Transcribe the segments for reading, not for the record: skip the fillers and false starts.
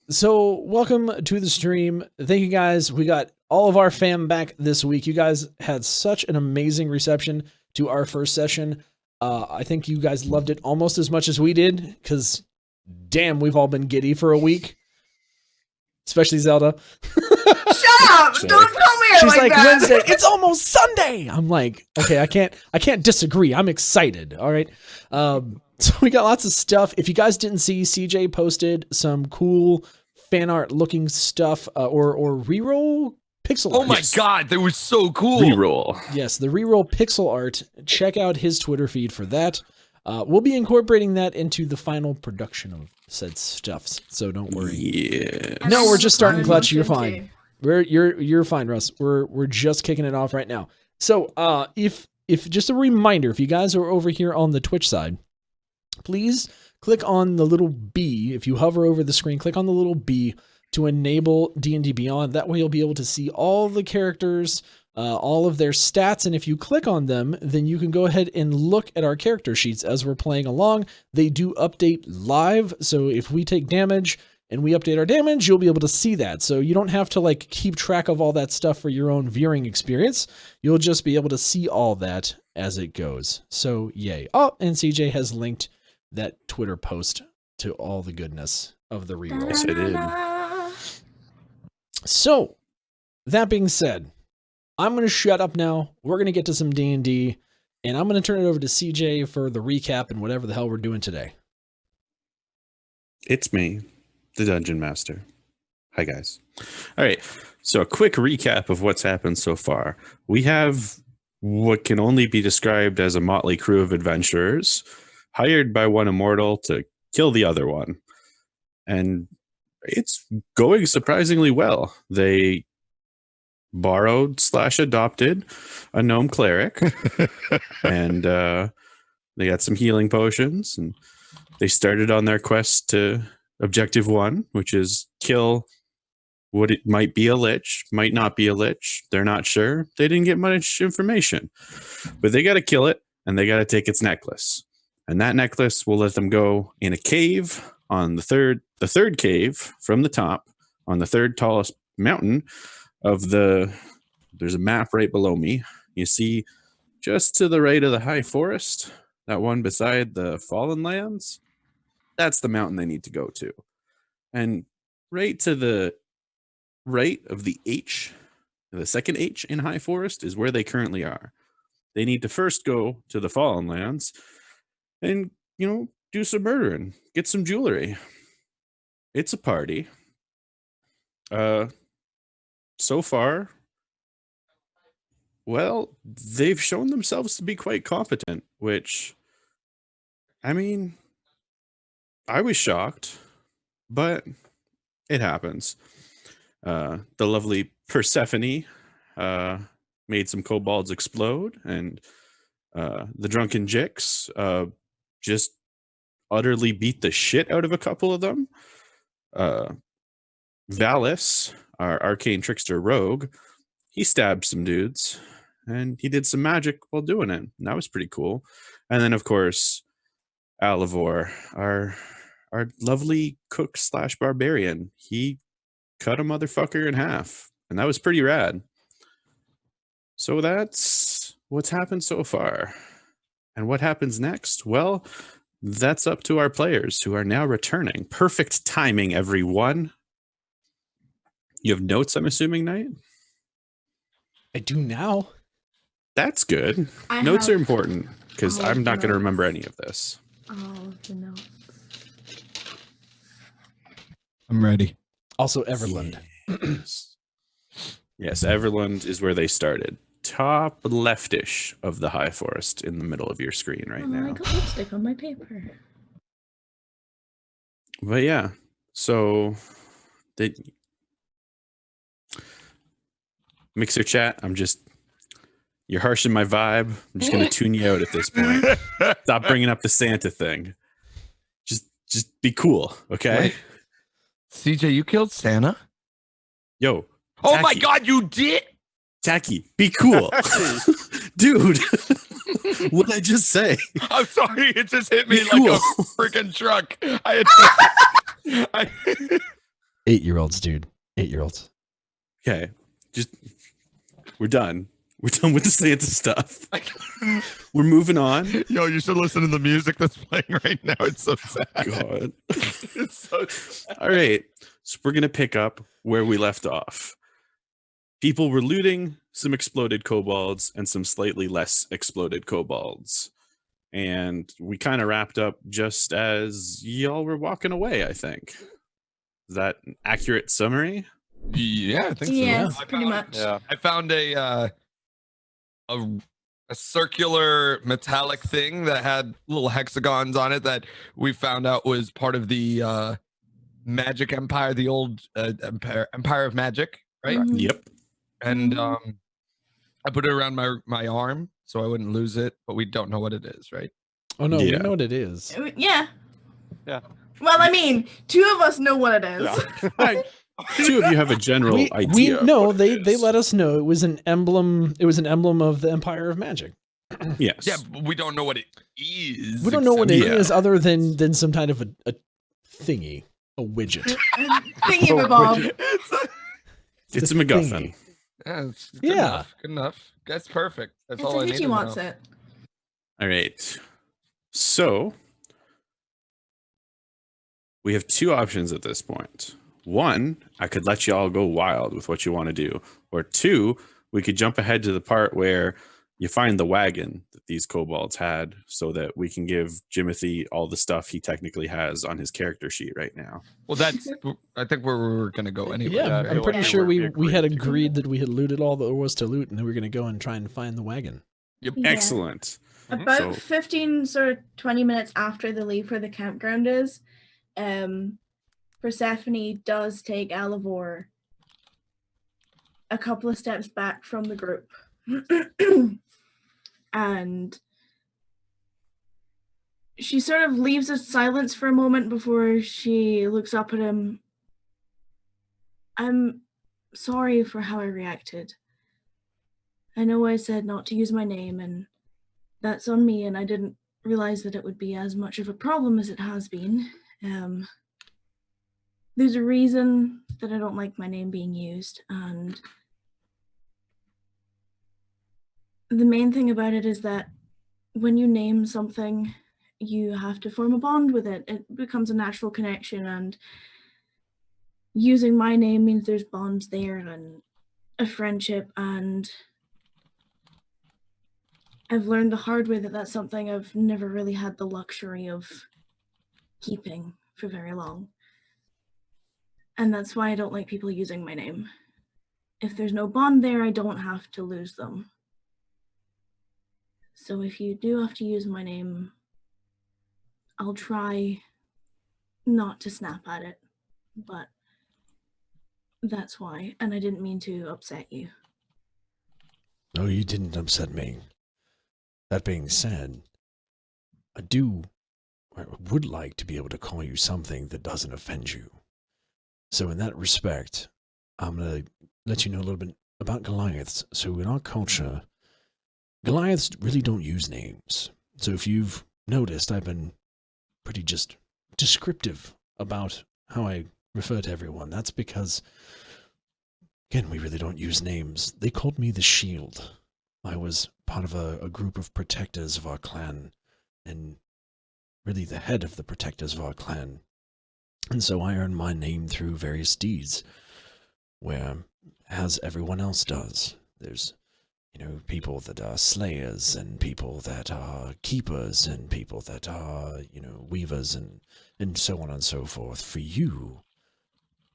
So welcome to the stream. Thank you guys. We got all of our fam back this week. You guys had such an amazing reception to our first session. I think you guys loved it almost as much as we did, because damn, we've all been giddy for a week. Especially Zelda. Shut up! Don't tell me She's like that. Wednesday. It's almost Sunday. I'm like, okay, I can't disagree. I'm excited. All right. So we got lots of stuff. If you guys didn't see, CJ posted some cool fan art looking stuff, or reroll pixel art. Oh my god, that was so cool. Reroll. Yes, the reroll pixel art. Check out his Twitter feed for that. We'll be incorporating that into the final production of said stuffs, so don't worry. Yeah. No, we're just starting clutch. You're fine. You're fine, Russ. We're just kicking it off right now. So if just a reminder, if you guys are over here on the Twitch side, please click on the little B. If you hover over the screen, click on the little B to enable D&D Beyond. That way you'll be able to see all the characters, all of their stats, and if you click on them, then you can go ahead and look at our character sheets as we're playing along. They do update live, so if we take damage and we update our damage, you'll be able to see that. So you don't have to like keep track of all that stuff for your own viewing experience. You'll just be able to see all that as it goes. So yay. Oh, and CJ has linked that Twitter post to all the goodness of the reroll. Yes, I did. So that being said, I'm going to shut up now. We're going to get to some D&D, and I'm going to turn it over to CJ for the recap and whatever the hell we're doing today. It's me, the Dungeon Master. Hi, guys. All right. So a quick recap of what's happened so far. We have what can only be described as a motley crew of adventurers hired by one immortal to kill the other one. And it's going surprisingly well. They borrowed / adopted a gnome cleric and they got some healing potions, and they started on their quest to objective 1, which is kill what it might be a lich, might not be a lich. They're not sure. They didn't get much information, but they got to kill it, and they got to take its necklace, and that necklace will let them go in a cave on the third cave from the top on the third tallest mountain of there's a map right below me. You see just to the right of the high forest, that one beside the Fallen Lands, that's the mountain they need to go to. And right to the right of the H, the second H in high forest, is where they currently are. They need to first go to the Fallen Lands and, do some murdering, get some jewelry. It's a party. So far, well, they've shown themselves to be quite competent, which, I mean, I was shocked, but it happens. The lovely Persephone made some kobolds explode, and the drunken Jix just utterly beat the shit out of a couple of them. Valis, our arcane trickster rogue, he stabbed some dudes, and he did some magic while doing it. And that was pretty cool. And then, of course, Alivor, our lovely cook / barbarian, he cut a motherfucker in half, and that was pretty rad. So that's what's happened so far. And what happens next? Well, that's up to our players, who are now returning. Perfect timing, everyone. You have notes, I'm assuming, Knight? I do now. That's good. Notes are important, because I'm not going to remember any of this. Oh, the notes. I'm ready. Also, Everland. Yes, Everland is where they started. Top leftish of the high forest in the middle of your screen right now. I got lipstick on my paper. But yeah, so Mixer chat, you're harshing my vibe. I'm just gonna tune you out at this point. Stop bringing up the Santa thing. Just be cool, okay? Wait. CJ, you killed Santa? Yo. Oh Tacky. my god, you did? Tacky, be cool. Dude, what did I just say? I'm sorry, it just hit me Be like cool. a freaking truck. 8-year-olds, dude. 8-year-olds. Okay, just we're done. We're done with the Santa stuff. We're moving on. Yo, you should listen to the music that's playing right now. It's so sad. God. It's so sad. All right. So we're going to pick up where we left off. People were looting some exploded kobolds and some slightly less exploded kobolds. And we kind of wrapped up just as y'all were walking away, I think. Is that an accurate summary? Yeah, I think so. Yes, I pretty found- much. Yeah. I found a circular metallic thing that had little hexagons on it that we found out was part of the magic empire, the old empire of magic, right? Mhm. Yep. And Mhm. I put it around my arm so I wouldn't lose it, but we don't know what it is, right? Oh no, we Yeah. know what it is. Yeah. Yeah. Well, I mean, 2 of us know what it is. Yeah. Two of you have a general We idea. no, of what it they is. let us know it was an emblem. It was an emblem of the Empire of Magic. Yes. Yeah, but we don't know what it is. We don't know what it except- is other than some kind of a thingy, a widget. Thingy bob. It's a a MacGuffin. thingy. Yeah, it's good Yeah. enough. Good enough. That's perfect. That's It's all I a need Hitchy to wants know. it. All right. So we have 2 options at this point. 1, I could let you all go wild with what you want to do. Or 2, we could jump ahead to the part where you find the wagon that these kobolds had so that we can give Jimothy all the stuff he technically has on his character sheet right now. Well, that's. I think where we were gonna go anyway. Yeah, Yeah, I'm it pretty was- sure we we had agreed. agreed that we had looted all there was to loot, and then we were going to go and try and find the wagon. Yeah. Excellent. About So- 15, sort of 20 minutes after they leave where the campground is, Persephone does take Alivor a couple of steps back from the group. And she sort of leaves us silence for a moment before she looks up at him. I'm sorry for how I reacted. I know I said not to use my name, and that's on me, and I didn't realize that it would be as much of a problem as it has been. There's a reason that I don't like my name being used, and the main thing about it is that when you name something, you have to form a bond with it. It becomes a natural connection, and using my name means there's bonds there and a friendship, and I've learned the hard way that that's something I've never really had the luxury of keeping for very long. And that's why I don't like people using my name. If there's no bond there, I don't have to lose them. So if you do have to use my name, I'll try not to snap at it. But that's why, and I didn't mean to upset you. No, you didn't upset me. That being said, I would like to be able to call you something that doesn't offend you. So in that respect, I'm going to let you know a little bit about Goliaths. So in our culture, Goliaths really don't use names. So if you've noticed, I've been pretty just descriptive about how I refer to everyone. That's because, again, we really don't use names. They called me the Shield. I was part of a group of protectors of our clan, and really the head of the protectors of our clan. And so I earned my name through various deeds, where, as everyone else does, there's, people that are slayers, and people that are keepers, and people that are, weavers, and so on and so forth. For you,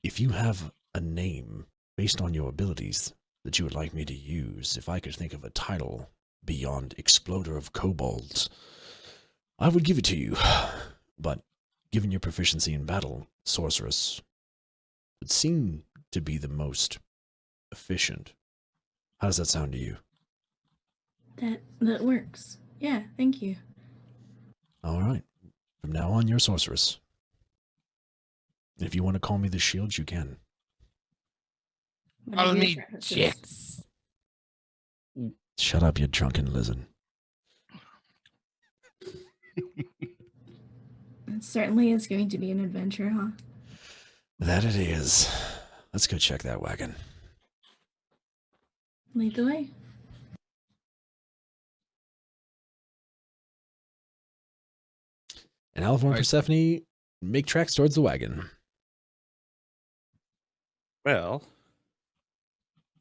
if you have a name based on your abilities that you would like me to use, if I could think of a title beyond Exploder of Kobolds, I would give it to you. But given your proficiency in battle, Sorceress would seem to be the most efficient. How does that sound to you? That works. Yeah, thank you. All right. From now on, you're Sorceress. If you want to call me the Shield, you can. Follow Whatever your me, preference is. chicks. Shut up, you drunken lizard. It certainly is going to be an adventure, huh? That it is. Let's go check that wagon. Lead the way. And Alvor and Persephone make tracks towards the wagon. Well,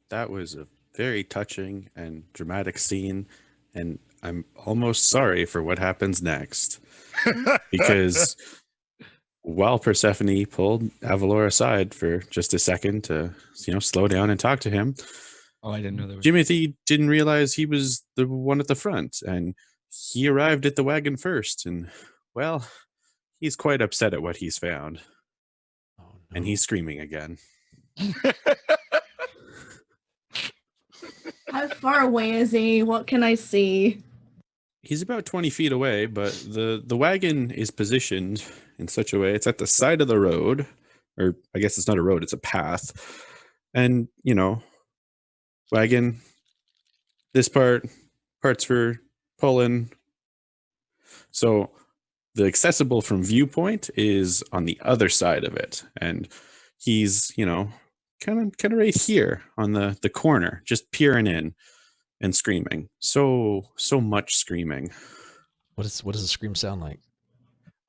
that was a very touching and dramatic scene, and I'm almost sorry for what happens next. Because while Persephone pulled Avalor aside for just a second to, slow down and talk to him, Oh, I didn't know that was Jimothy didn't realize he was the one at the front, and he arrived at the wagon first, and, well, he's quite upset at what he's found. Oh, no. And he's screaming again. How far away is he? What can I see? He's about 20 feet away, but the wagon is positioned in such a way it's at the side of the road, or I guess it's not a road, it's a path. And, wagon, this parts for pulling. So the accessible from viewpoint is on the other side of it. And he's, kind of right here on the corner, just peering in and screaming. So much screaming. What does a scream sound like?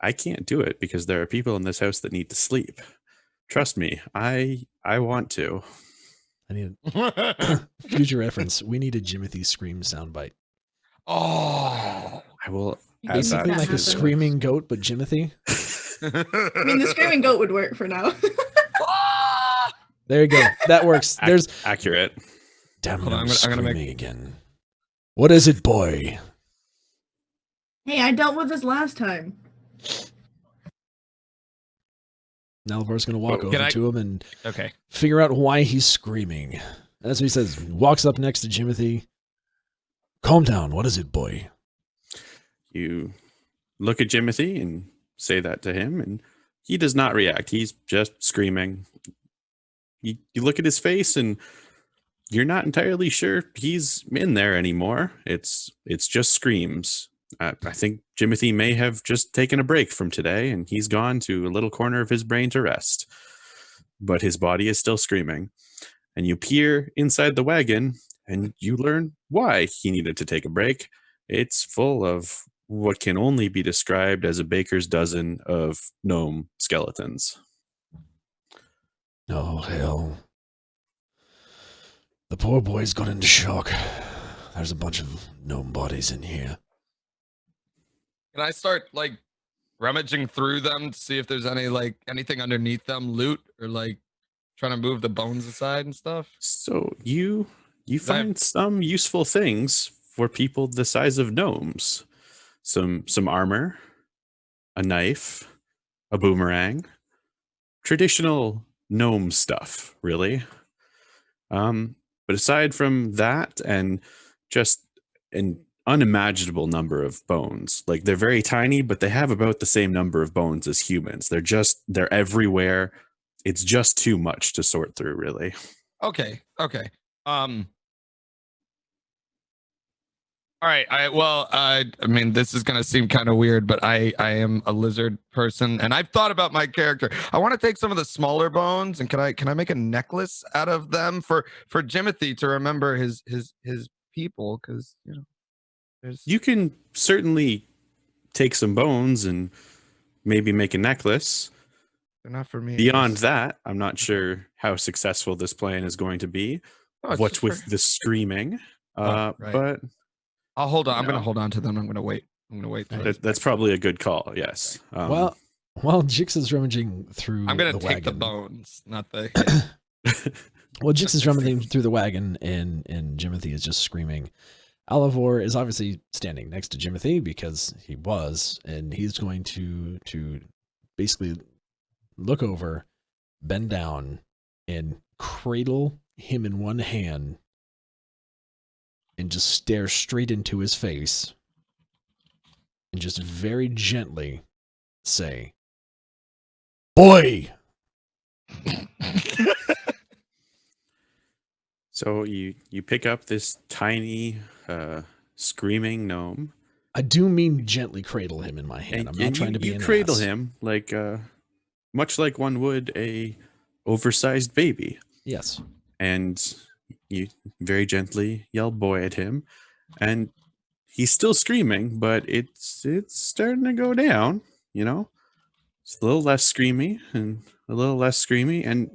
I can't do it because there are people in this house that need to sleep. Trust me, I want to. I need a future reference. We need a Jimothy scream soundbite. Oh, I will add Basically that. like a screaming goat, but Jimothy. I mean, the screaming goat would work for now. There you go. That works. There's accurate. damn it, Hold on, I'm I'm screaming gonna make- again. What is it, boy? Hey, I dealt with this last time. Now Alvor's gonna walk over to him and okay. figure out why he's screaming. And that's what he says. Walks up next to Jimothy. Calm down. What is it, boy? You look at Jimothy and say that to him, and he does not react. He's just screaming. You look at his face, and you're not entirely sure he's in there anymore. It's just screams. I think Jimothy may have just taken a break from today, and he's gone to a little corner of his brain to rest. But his body is still screaming. And you peer inside the wagon, and you learn why he needed to take a break. It's full of what can only be described as a baker's dozen of gnome skeletons. Oh, hell. The poor boy's got into shock. There's a bunch of gnome bodies in here. Can I start rummaging through them to see if there's anything underneath them, loot, or trying to move the bones aside and stuff? So you find some useful things for people the size of gnomes. Some armor, a knife, a boomerang, traditional gnome stuff, really. But aside from that, and just an unimaginable number of bones. They're very tiny, but they have about the same number of bones as humans. They're everywhere. It's just too much to sort through, really. Okay. All right. I mean, this is gonna seem kind of weird, but I am a lizard person, and I've thought about my character. I want to take some of the smaller bones, and can I make a necklace out of them for Jimothy to remember his people? Because you can certainly take some bones and maybe make a necklace. they're not for me. Beyond that, I'm not sure how successful this plan is going to be. What's with the screaming? Right. But I'll hold on. I'm gonna hold on to them. I'm gonna wait. That's probably a good call. Yes. While Jix is rummaging through, I'm gonna the take the wagon. bones, not the. Well, Jix is rummaging through the wagon, and Jimothy is just screaming. Alivor is obviously standing next to Jimothy because he was, and he's going to basically look over, bend down, and cradle him in one hand, and just stare straight into his face, and just very gently say, "Boy!" So you pick up this tiny screaming gnome. I do mean gently cradle him in my hand. I'm not trying to be you an cradle ass. him like much like one would a oversized baby. Yes. And you very gently yell boy at him, and he's still screaming, but it's starting to go down, you know. It's a little less screamy and a little less screamy, and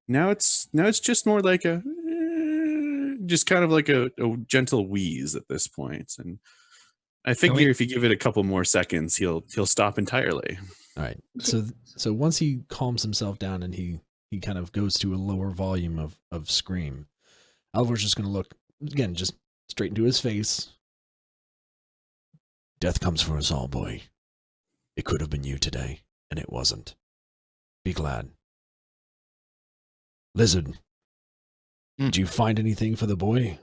now it's just more like a just kind of like a gentle wheeze at this point. And I figure if you give it a couple more seconds, he'll stop entirely. All right. So once he calms himself down and he kind of goes to a lower volume of scream, Alvor's just going to look again, just straight into his face. Death comes for us all, boy. It could have been you today, and it wasn't. Be glad. Lizard, did you find anything for the boy?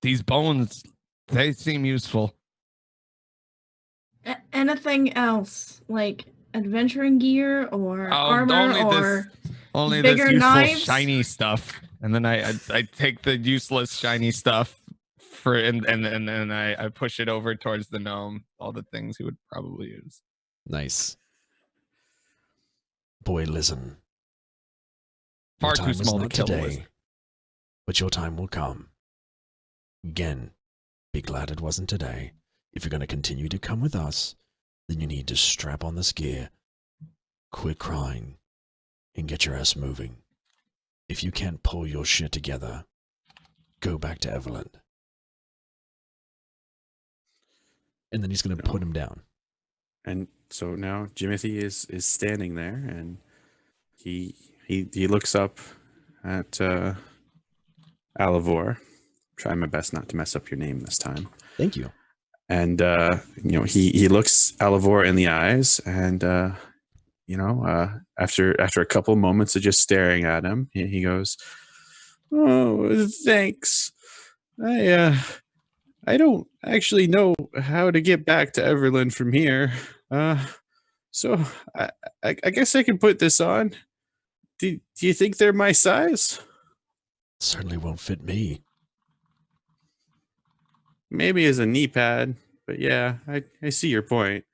These bones, they seem useful. Anything else, like adventuring gear or armor only bigger this useful knives? Shiny stuff, and then I take the useless shiny stuff and then I push it over towards the gnome. All the things he would probably use. Nice. Boy, listen. Far Your too time is small to not kill today, with. but your time will come. Again, be glad it wasn't today. If you're going to continue to come with us, then you need to strap on this gear, quit crying, and get your ass moving. If you can't pull your shit together, go back to Everland. And then he's going to put him down. And so now Jimothy is standing there, and he looks up at Alivor. Trying my best not to mess up your name this time. Thank you. And he looks Alivor in the eyes, and after a couple moments of just staring at him, he goes, "Oh, thanks. I don't actually know how to get back to Everland from here. So I guess I can put this on. Do you think they're my size?" Certainly won't fit me. Maybe as a knee pad, but yeah, I see your point.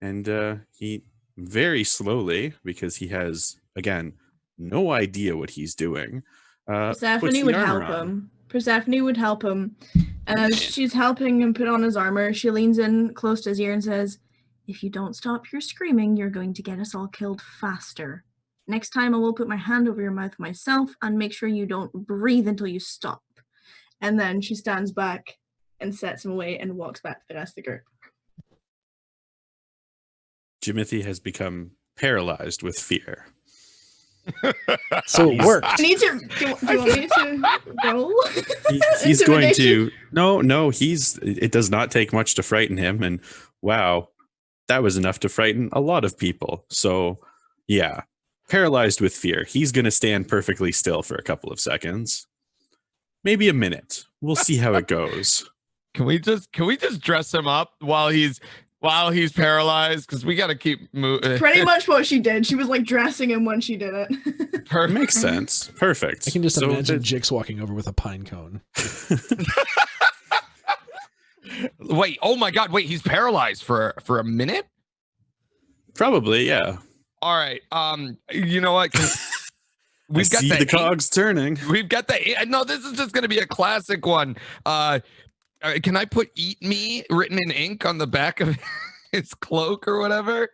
And he very slowly, because he has, again, no idea what he's doing. Persephone would help him. Persephone would help him. As she's helping him put on his armor, she leans in close to his ear and says, "If you don't stop your screaming, you're going to get us all killed faster. Next time I will put my hand over your mouth myself and make sure you don't breathe until you stop." And then she stands back and sets him away and walks back to the rest of the group. Jimothy has become paralyzed with fear. So it worked. Do you want me to roll? He's going to... No, it does not take much to frighten him. And wow, that was enough to frighten a lot of people. So yeah, paralyzed with fear. He's going to stand perfectly still for a couple of seconds. Maybe a minute. We'll see how it goes. Can we just dress him up while he's paralyzed? Because we got to keep moving. Pretty much what she did. She was like dressing him when she did it. Perfect. Makes sense. Perfect. I can just imagine Jix walking over with a pine cone. Wait, oh my God, wait, he's paralyzed for a minute? Probably, yeah. All right. You know what? We've got the cogs turning. We've got no, this is just gonna be a classic one. Can I put "Eat Me" written in ink on the back of his cloak or whatever?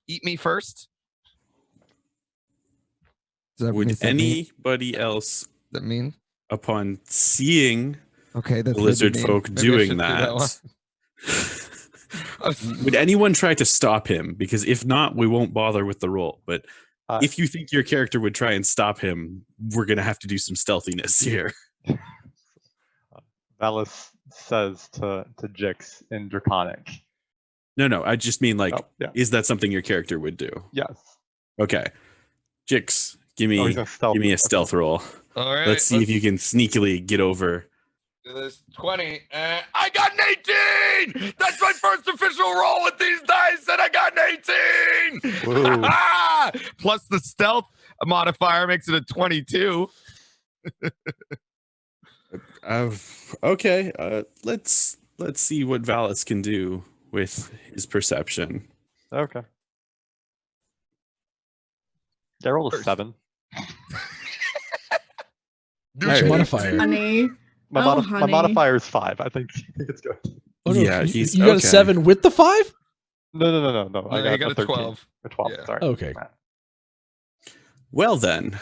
Eat me first. Would anybody else that mean upon seeing the lizard folk doing that? Would anyone try to stop him? Because if not, we won't bother with the roll. But if you think your character would try and stop him, we're going to have to do some stealthiness here. Valis says to Jix in Draconic. No, I just mean is that something your character would do? Yes. Okay. Jix, give me a stealth roll. All right. Let's see if you can sneakily get over. This 20. I got an 18! That's my first official roll with these dice, and I got an 18! Plus the stealth modifier makes it a 22. Okay. Let's see what Valis can do with his perception. Okay. I rolled a First. 7. What's your Alright. modifier? Honey. My, Oh, my honey. modifier is 5. I think it's good. Oh, no, Yeah, you, he's you got a okay. 7 with the 5? No. I he got got a a 13. 12. A 12. Yeah. Sorry. Okay. Well then,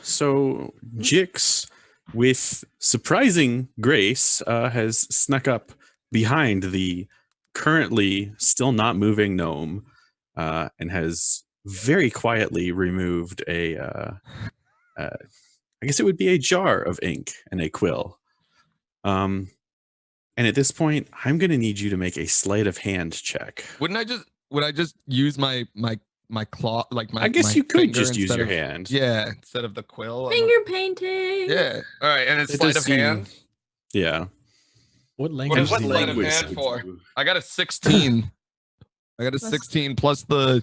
so Jix, with surprising grace, has snuck up behind the currently still not moving gnome, and has very quietly removed I guess it would be a jar of ink and a quill. And at this point, I'm going to need you to make a sleight of hand check. Would I just use my claw, like my? I guess my you could finger just use instead your of- hand. Yeah, instead of the quill. Finger painting. Yeah. All right, and it's It sleight does of hand. Yeah. What What language? is do you sleight of use? hand for? I got a 16. I got a 16 plus the.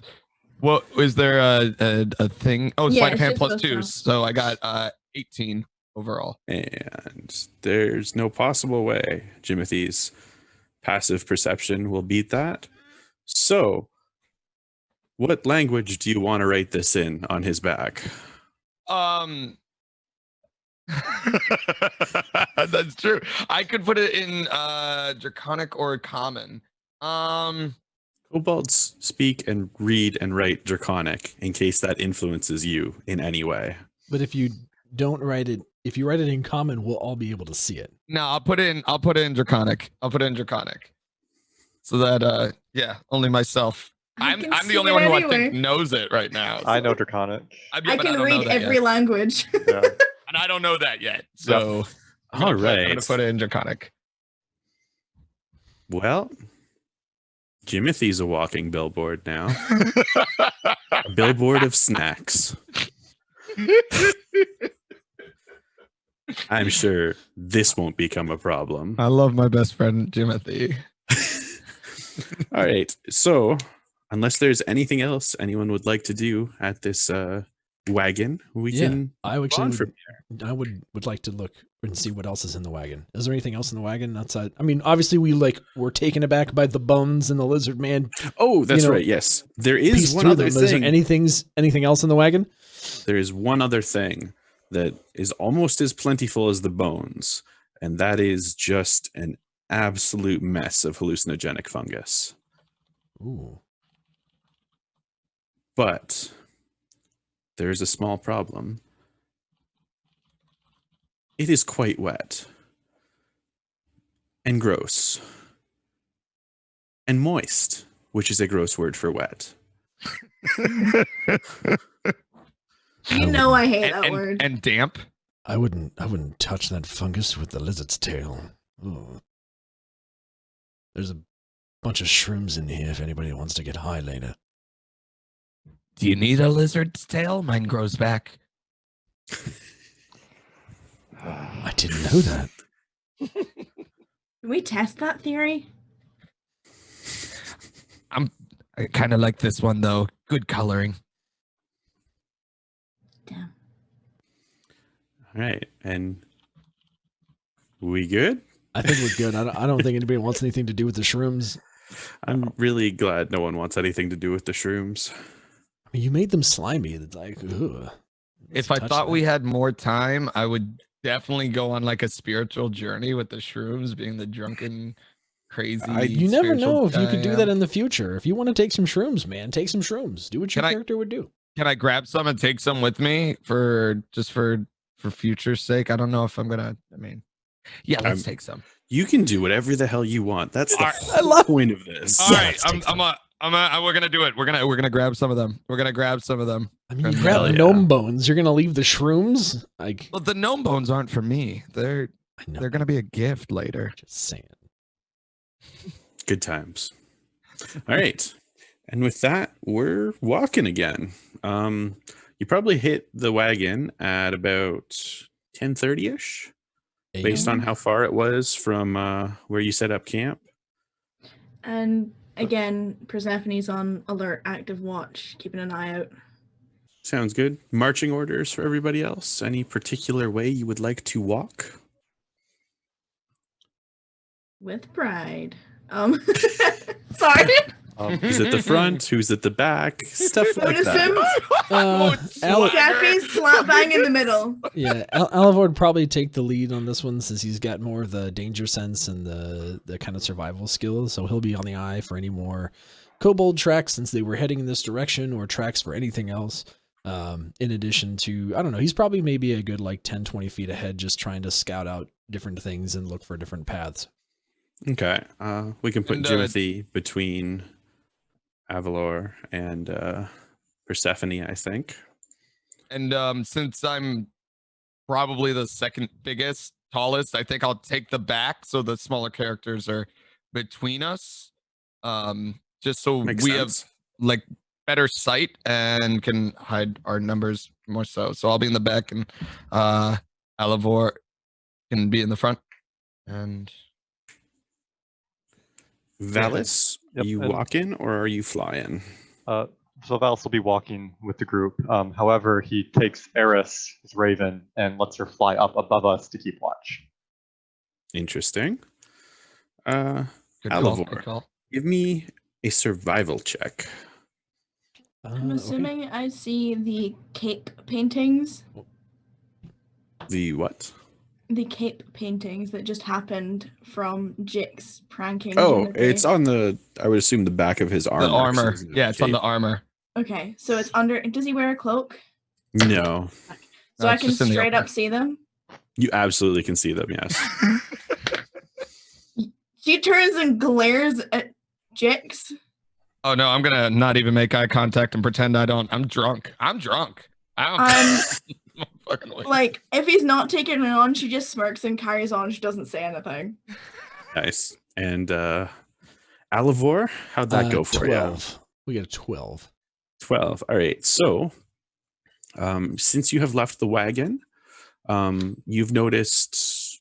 What is there a thing? Oh, Yeah, sleight of it's hand just plus those 2. now. So I got 18 overall. And there's no possible way Jimothy's passive perception will beat that. So, what language do you want to write this in on his back? That's true. I could put it in Draconic or Common. Kobolds speak and read and write Draconic in case that influences you in any way. But if you don't write it, if you write it in common, we'll all be able to see it. No, I'll put it in Draconic. So that only myself. I'm the only one who I think knows it right now. I know Draconic. I can read every language. Yeah. And I don't know that yet. So All right. I'm gonna put it in Draconic. Well, Jimothy's a walking billboard now. A billboard of snacks. I'm sure this won't become a problem. I love my best friend Jimothy. All right. So, unless there's anything else anyone would like to do at this wagon, we can. I on actually from would like to look and see what else is in the wagon. Is there anything else in the wagon outside? I mean, obviously we're taken aback by the bones and the lizard man. Oh, that's right. Yes, there is pieced one through other them. Is there thing. anything else in the wagon? There is one other thing that is almost as plentiful as the bones, and that is just an absolute mess of hallucinogenic fungus. Ooh. But there's a small problem. It is quite wet and gross and moist, which is a gross word for wet. You know I hate that word. And damp. I wouldn't touch that fungus with the lizard's tail. Ooh. There's a bunch of shrooms in here if anybody wants to get high later. Do you need a lizard's tail? Mine grows back. I didn't know that. Can we test that theory? I kind of like this one though. Good coloring. Damn. All right, and we good? I think we're good. I don't think anybody wants anything to do with the shrooms. I'm really glad no one wants anything to do with the shrooms. I mean, you made them slimy. It's like, ugh. If I thought we had more time, I would definitely go on like a spiritual journey with the shrooms, being the drunken, crazy. You never spiritual know if you guy could do I that am. in the future. If you want to take some shrooms, man, take some shrooms. Do what your Can I- character would do. Can I grab some and take some with me for future's sake? I don't know if I'm gonna. I mean, yeah, let's take some. You can do whatever the hell you want. That's the All right. whole point of this. All Yeah, right, let's take some. we're gonna do it. We're gonna grab some of them. We're gonna grab some of them. I mean, you Hell grab yeah. gnome bones. You're gonna leave the shrooms? Like, Well, the gnome bones aren't for me. I know. They're gonna be a gift later. Just saying. Good times. All right. And with that, we're walking again. You probably hit the wagon at about 10:30ish, based on how far it was from where you set up camp. And again, Persephone's on alert, active watch, keeping an eye out. Sounds good. Marching orders for everybody else. Any particular way you would like to walk? With pride. Sorry. Who's at the front? Who's at the back? Stuff I would like that. assume Jeffy's slap bang in the middle. Yeah, Alivor would probably take the lead on this one since he's got more of the danger sense and the kind of survival skills. So he'll be on the eye for any more kobold tracks since they were heading in this direction, or tracks for anything else. In addition to, I don't know, he's probably maybe a good like 10, 20 feet ahead, just trying to scout out different things and look for different paths. Okay. We can put Jimothy between Avalor and Persephone, I think. And since I'm probably the second biggest, tallest, I think I'll take the back so the smaller characters are between us. Just so Makes we sense. have like better sight and can hide our numbers more so. So I'll be in the back and Alivor can be in the front. And Valis, Yep, are you and- walking or are you flying? So Valis will be walking with the group. However, he takes Eris, his raven, and lets her fly up above us to keep watch. Interesting. good call, Alivor, good call. give me a survival check. I'm assuming I see the cape paintings. The what? The cape paintings that just happened from Jix pranking. Oh, Jimothy. it's on the, I would assume, the back of his armor. The armor. 'cause he doesn't Yeah, have it's on the cape. armor. Okay, so it's under. Does he wear a cloak? No, So No, I it's can just in the straight upper. up see them. you absolutely can see them, yes. He turns and glares at Jix. Oh no, I'm gonna not even make eye contact and pretend I don't. I'm drunk. I don't I'm fucking way. like, if he's not taking it on, she just smirks and carries on. She doesn't say anything. Nice. And Alivor, how'd that go for 12. We got a 12. you? 12. All right. So, since you have left the wagon, you've noticed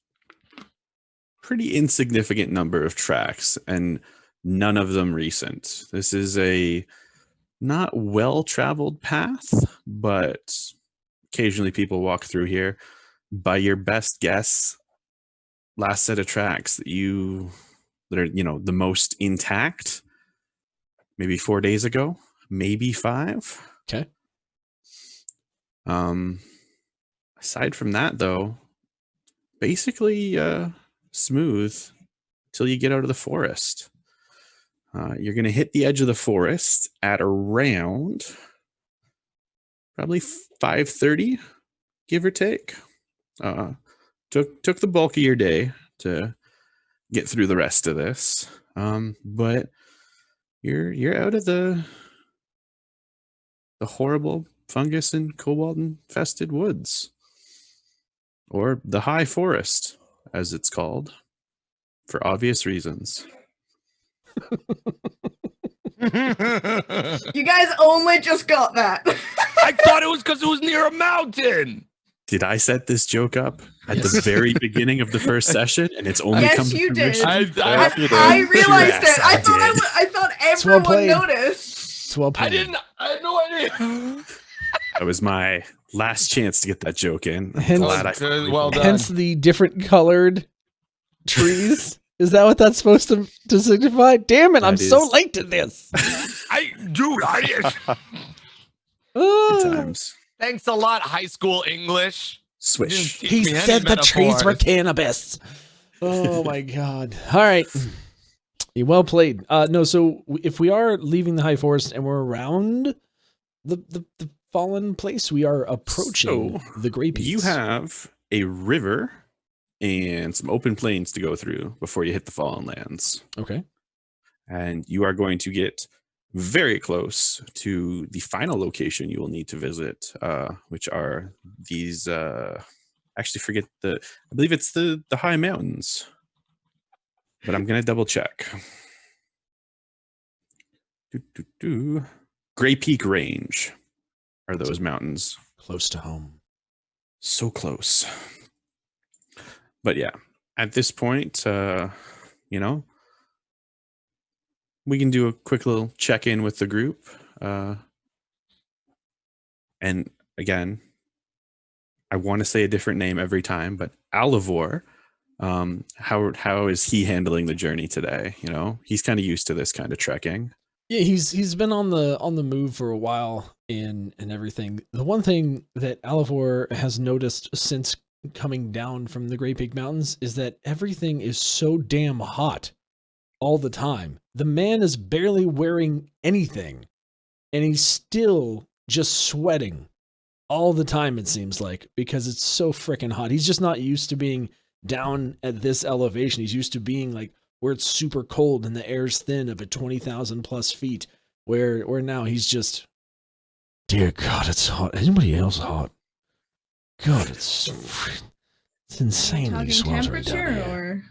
pretty insignificant number of tracks, and none of them recent. This is a not well-traveled path, but occasionally people walk through here. By your best guess, last set of tracks that are, you know, the most intact, maybe 4 days ago, maybe 5. Okay. Aside from that, though, basically smooth till you get out of the forest. You're going to hit the edge of the forest at around probably 5:30, give or take. Took the bulk of your day to get through the rest of this, but you're out of the horrible fungus and kobold infested woods, or the high forest, as it's called, for obvious reasons. You guys only just got that. I thought it was because it was near a mountain. Did I set this joke up at Yes. the very beginning of the first session, and it's only Yes, come to you did. fruition? I realized it. I thought It's well everyone played. noticed. It's well I played. had no idea. That was my last chance to get that joke in. I'm Hence- glad I Good, well done. Hence the different colored trees. Is that what that's supposed to signify? Damn it, I'm That so is- late to this. Good Ah. times. Thanks a lot, high school English. Swish. Teach He me any said the trees were metaphors. cannabis. Oh my god. All right. Well played. No, so if we are leaving the high forest and we're around the fallen place, we are approaching So, the Grey Peaks. You have a river and some open plains to go through before you hit the Fallen Lands. Okay. And you are going to get very close to the final location you will need to visit, which are these, actually forget I believe it's the high mountains, but I'm going to double check. Grey Peak Range are those mountains. Close to home. So close. But yeah, at this point, you know, we can do a quick little check-in with the group. And again, I want to say a different name every time, but Alivor, How is he handling the journey today? You know, he's kind of used to this kind of trekking. Yeah, he's been on the move for a while and everything. The one thing that Alivor has noticed since coming down from the Great Peak Mountains is that everything is so damn hot all the time. The man is barely wearing anything, and he's still just sweating all the time, it seems like, because it's so freaking hot. He's just not used to being down at this elevation. He's used to being like where it's super cold and the air's thin of at 20,000 plus feet, where now he's just, dear God, it's hot. Anybody else hot? God, it's insanely sweltering down here. Or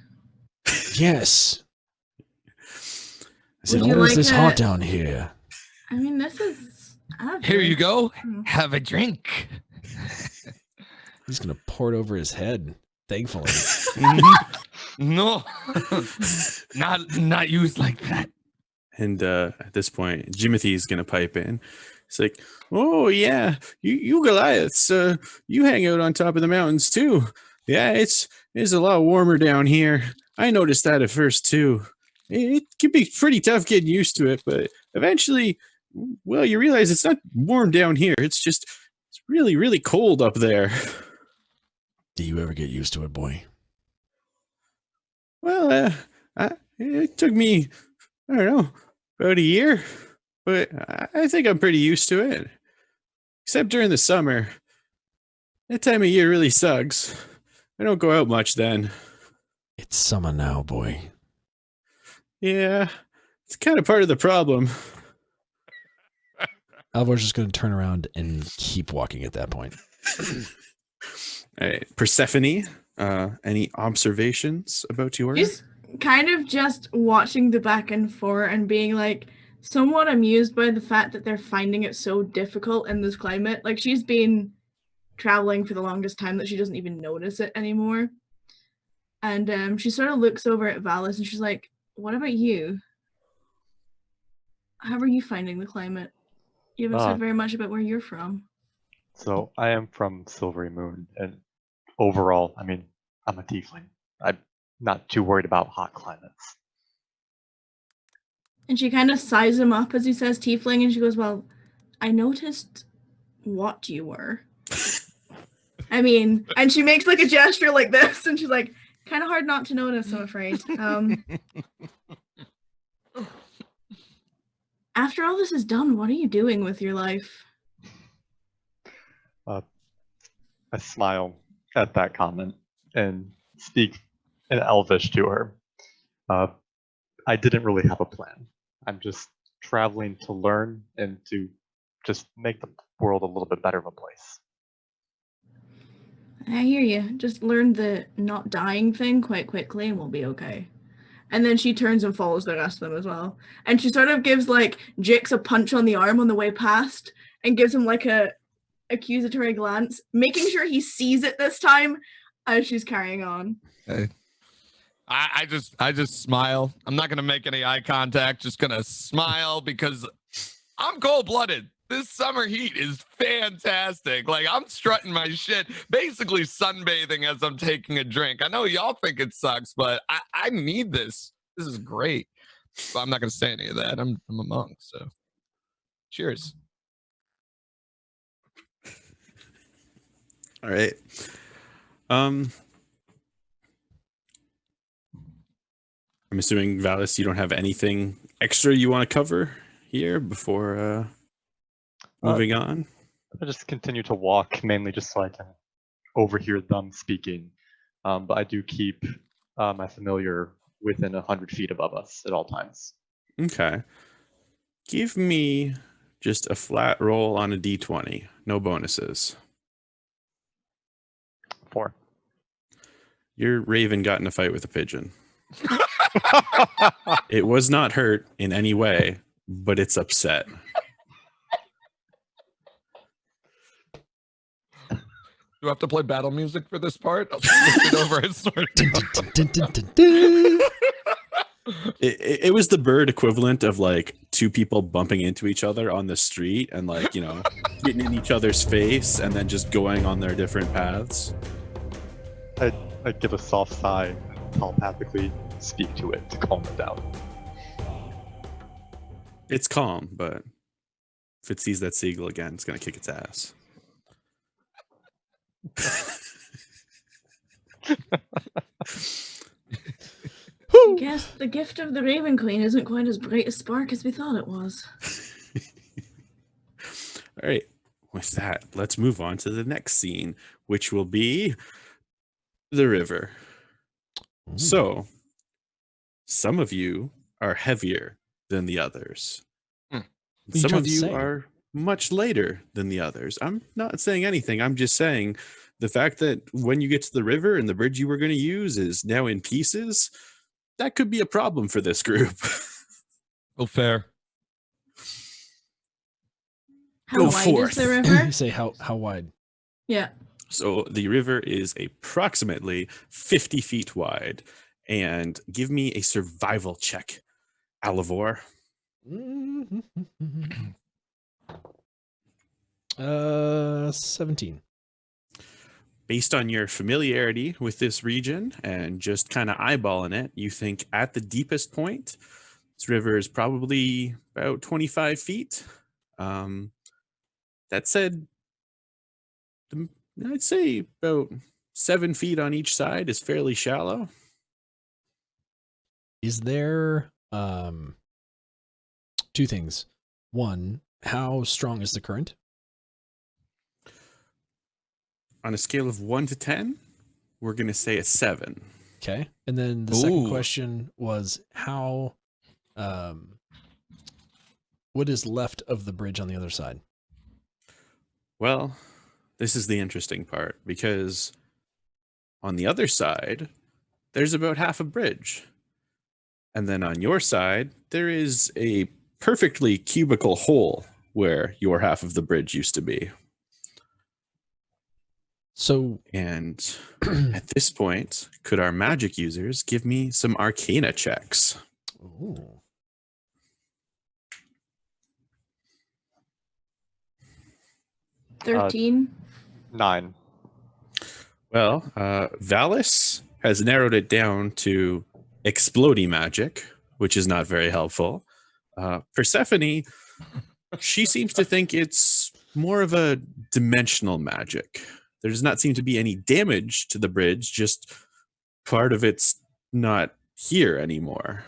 Yes. Is it Would you always like this a- hot down here? I mean, this is Here you go. Hmm. Have a drink. He's gonna pour it over his head. Thankfully. No, not used like that. And at this point, Jimothy's gonna pipe in. It's like, oh yeah, you Goliaths, you hang out on top of the mountains too. Yeah, it's a lot warmer down here. I noticed that at first too. It can be pretty tough getting used to it, but eventually, well, you realize it's not warm down here. It's really, really cold up there. Do you ever get used to it, boy? Well, it took me, I don't know, about a year, but I think I'm pretty used to it. Except during the summer. That time of year really sucks. I don't go out much then. It's summer now, boy. Yeah, it's kind of part of the problem. Alvor's just going to turn around and keep walking at that point. All right, Persephone, any observations about your? She's kind of just watching the back and forth and being like somewhat amused by the fact that they're finding it so difficult in this climate. Like, she's been traveling for the longest time that she doesn't even notice it anymore. And she sort of looks over at Valis and she's like, what about you? How are you finding the climate? You haven't said very much about where you're from. So I am from Silvery Moon, and overall, I mean, I'm a tiefling. I'm not too worried about hot climates. And she kind of sighs him up as he says tiefling, and she goes, well, I noticed what you were. I mean, and she makes like a gesture like this, and she's like, kind of hard not to notice, I'm afraid. After all this is done, what are you doing with your life? I smile at that comment and speak in Elvish to her. I didn't really have a plan. I'm just traveling to learn and to just make the world a little bit better of a place. I hear you. Just learn the not dying thing quite quickly and we'll be okay. And then she turns and follows the rest of them as well. And she sort of gives like Jix a punch on the arm on the way past and gives him like a accusatory glance, making sure he sees it this time as she's carrying on. Hey. I just smile. I'm not gonna make any eye contact, just gonna smile because I'm cold-blooded. This summer heat is fantastic. Like, I'm strutting my shit, basically sunbathing as I'm taking a drink. I know y'all think it sucks, but I need this. This is great. But I'm not gonna say any of that. I'm a monk, so cheers. All right. I'm assuming, Valis, you don't have anything extra you want to cover here before moving on? I just continue to walk, mainly just so I can overhear them speaking. But I do keep my familiar within 100 feet above us at all times. Okay. Give me just a flat roll on a d20. No bonuses. 4. Your raven got in a fight with a pigeon. It was not hurt in any way, but it's upset. Do I have to play battle music for this part? I'll just look it over and start. It was the bird equivalent of like two people bumping into each other on the street and like, you know, getting in each other's face and then just going on their different paths. I give a soft sigh and telepathically speak to it to calm it down. It's calm, but if it sees that seagull again, it's going to kick its ass. I guess the gift of the Raven Queen isn't quite as bright a spark as we thought it was. All right. With that, let's move on to the next scene, which will be the river. Ooh. So, some of you are heavier than the others. you Some trying of to you say? are much later than the others. I'm not saying anything. I'm just saying the fact that when you get to the river and the bridge you were going to use is now in pieces, that could be a problem for this group. Oh, fair. How Go wide forth. is the river? You say how wide? Yeah. So the river is approximately 50 feet wide. And give me a survival check, Alivor. 17. Based on your familiarity with this region and just kind of eyeballing it, you think at the deepest point, this river is probably about 25 feet. That said, I'd say about 7 feet on each side is fairly shallow. Is there two things? One, how strong is the current? On a scale of 1 to 10, we're going to say a 7. Okay. And then the second Ooh. question was how what is left of the bridge on the other side? Well, this is the interesting part because on the other side, there's about half a bridge. And then on your side, there is a perfectly cubical hole where your half of the bridge used to be. So And at this point, could our magic users give me some arcana checks? ooh. Uh, 13. 9. Well, Valis has narrowed it down to explodey magic, which is not very helpful. Persephone, she seems to think it's more of a dimensional magic. There does not seem to be any damage to the bridge, just part of it's not here anymore.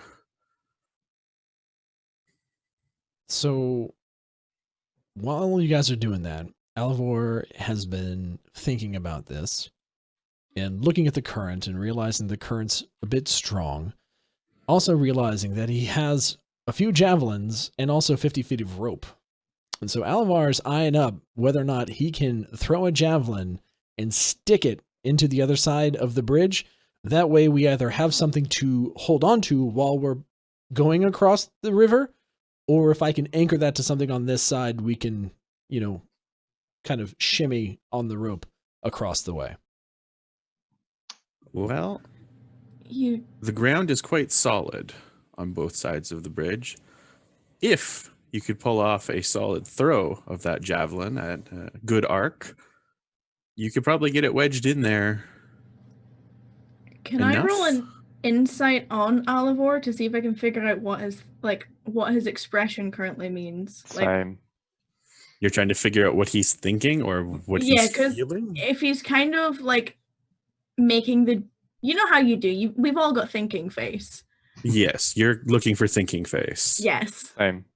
So while you guys are doing that, Alivor has been thinking about this and looking at the current and realizing the current's a bit strong. Also realizing that he has a few javelins and also 50 feet of rope. And so Alivar's eyeing up whether or not he can throw a javelin and stick it into the other side of the bridge. That way we either have something to hold on to while we're going across the river, or if I can anchor that to something on this side, we can, kind of shimmy on the rope across the way. Well, You the ground is quite solid on both sides of the bridge. If you could pull off a solid throw of that javelin at a good arc, you could probably get it wedged in there. can I Enough? roll an insight on Alivor to see if I can figure out what his expression currently means? Same. You're trying to figure out what he's thinking or what Yeah, he's 'cause feeling? if he's kind of making you know how you do, we've all got thinking face. Yes, you're looking for thinking face. Yes. Same.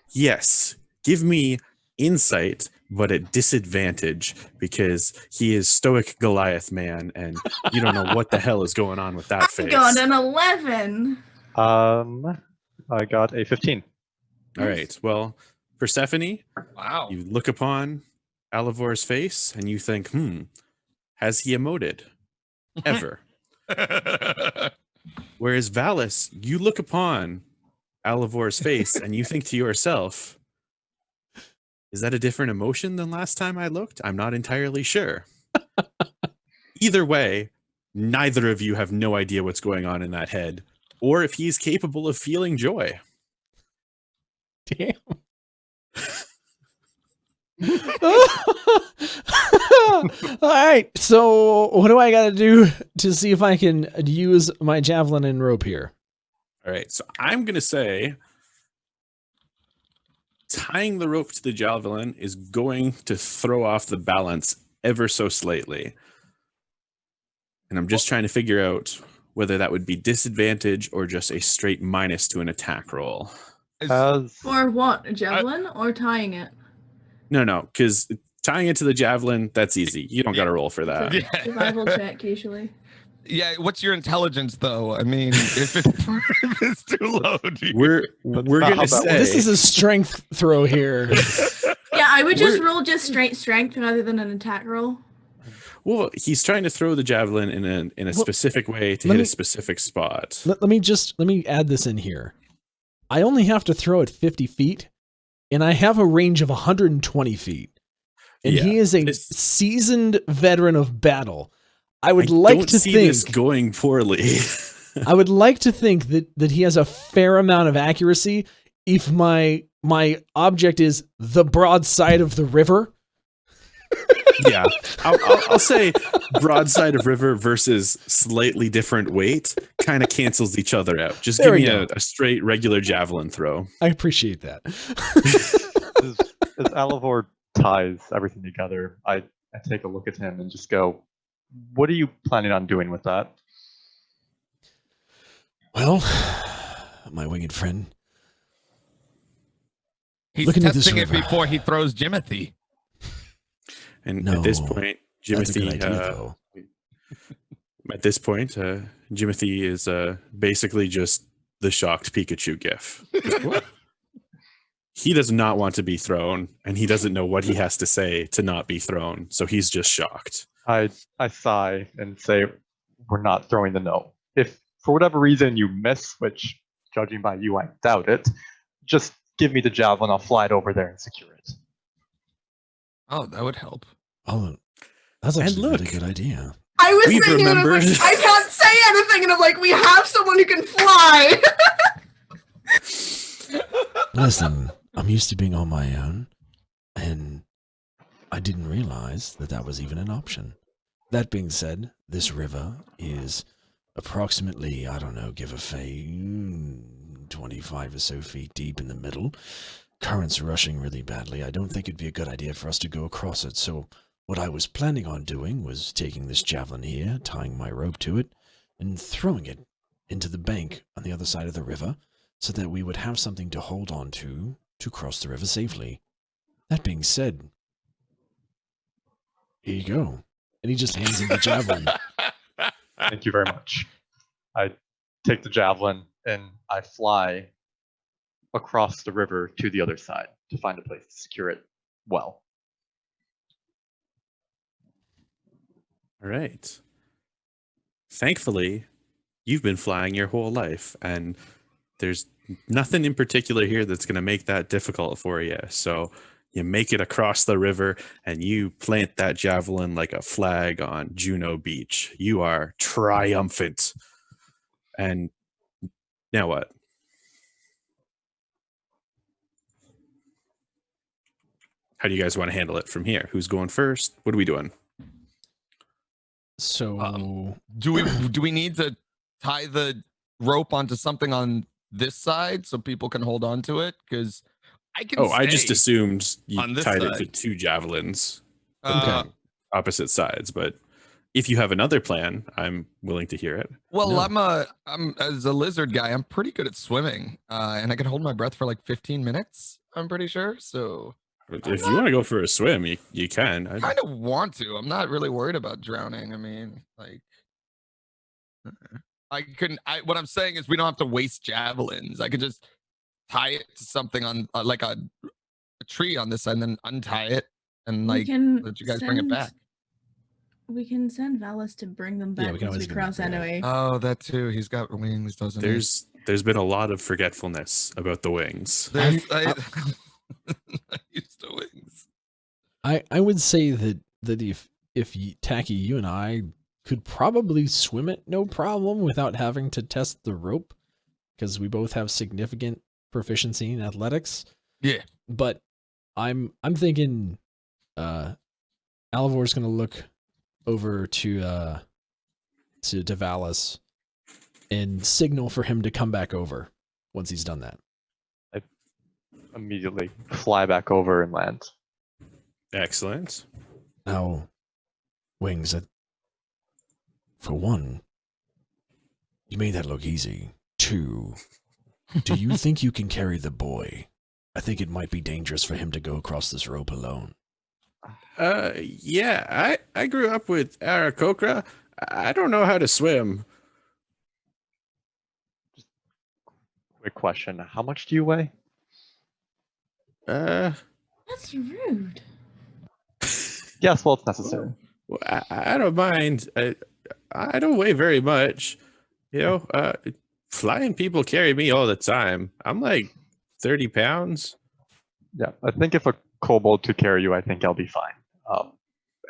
Yes, give me insight, but at disadvantage because he is stoic Goliath man, and you don't know what the hell is going on with that I face. got an 11. I got a 15. All Nice. right, well, Persephone, Wow. you look upon Alivor's face and you think, has he emoted? Ever? Whereas Valis, you look upon Alivor's face and you think to yourself, is that a different emotion than last time I looked? I'm not entirely sure. Either way, neither of you have no idea what's going on in that head or if he's capable of feeling joy. Damn. right. So what do I got to do to see if I can use my javelin and rope here? All right. So I'm going to say tying the rope to the javelin is going to throw off the balance ever so slightly. And I'm just trying to figure out whether that would be disadvantage or just a straight minus to an attack roll. For what? A javelin or tying it? No, because tying it to the javelin, that's easy. You don't got to roll for that. It's a survival check usually. Yeah, what's your intelligence though? I mean, if it's too low, we're gonna say this is a strength throw here. Yeah, I would just roll just straight strength rather than an attack roll. Well, he's trying to throw the javelin in a specific way to hit a specific spot. Let me add this in here. I only have to throw it 50 feet, and I have a range of 120 feet. And he is a seasoned veteran of battle. I would like to think this going poorly. I would like to think that he has a fair amount of accuracy if my object is the broadside of the river. Yeah, I'll say broadside of river versus slightly different weight kind of cancels each other out. Just give me a straight regular javelin throw. I appreciate that. As Alivor ties everything together, I take a look at him and just go, what are you planning on doing with that? Well, my winged friend. He's testing it before he throws Jimothy. And at this point, Jimothy, Jimothy is basically just the shocked Pikachu gif. He does not want to be thrown, and he doesn't know what he has to say to not be thrown, so he's just shocked. I sigh and say, we're not throwing the no. If for whatever reason you miss, which judging by you, I doubt it, just give me the javelin, I'll fly it over there and secure it. Oh, that would help. Oh, that's actually a really good idea. I was thinking, I can't say anything, and I'm like, we have someone who can fly. Listen, I'm used to being on my own, and I didn't realize that was even an option. That being said, this river is approximately, I don't know, give or take 25 or so feet deep in the middle. Currents rushing really badly. I don't think it'd be a good idea for us to go across it, so what I was planning on doing was taking this javelin here, tying my rope to it, and throwing it into the bank on the other side of the river, so that we would have something to hold on to cross the river safely. That being said, here you go. And he just hands him the javelin. Thank you very much. I take the javelin and I fly across the river to the other side to find a place to secure it well. All right. Thankfully, you've been flying your whole life, and there's nothing in particular here that's going to make that difficult for you. So you make it across the river, and you plant that javelin like a flag on Juno Beach. You are triumphant. And now what? How do you guys want to handle it from here? Who's going first? What are we doing? So do we need to tie the rope onto something on this side so people can hold on to it? Because I can. I just assumed you tied it to two javelins, opposite sides. But if you have another plan, I'm willing to hear it. Well, I'm as a lizard guy, I'm pretty good at swimming, and I can hold my breath for like 15 minutes. I'm pretty sure. So if you want to go for a swim, you can. I kind of want to. I'm not really worried about drowning. I mean, like, what I'm saying is we don't have to waste javelins. I could just tie it to something on like a tree on this side, and then untie it and like let you guys bring it back. We can send Valis to bring them back once we cross anyway. Oh, that too. He's got wings, doesn't he? There's been a lot of forgetfulness about the wings. I used to wings. I would say that if Tacky, you and I could probably swim it no problem without having to test the rope, because we both have significant proficiency in athletics. Yeah. But I'm thinking Alivor's gonna look over to Valis and signal for him to come back over once he's done that. I immediately fly back over and land. Excellent. Now, Wings, for one, you made that look easy. 2, do you think you can carry the boy? I think it might be dangerous for him to go across this rope alone. Yeah, I grew up with Aarakocra. I don't know how to swim. Quick question. How much do you weigh? That's rude. Yes, well, it's necessary. Well, I don't mind. I don't weigh very much. You know, flying people carry me all the time. I'm like 30 pounds. Yeah, I think if a kobold to carry you, I think I'll be fine.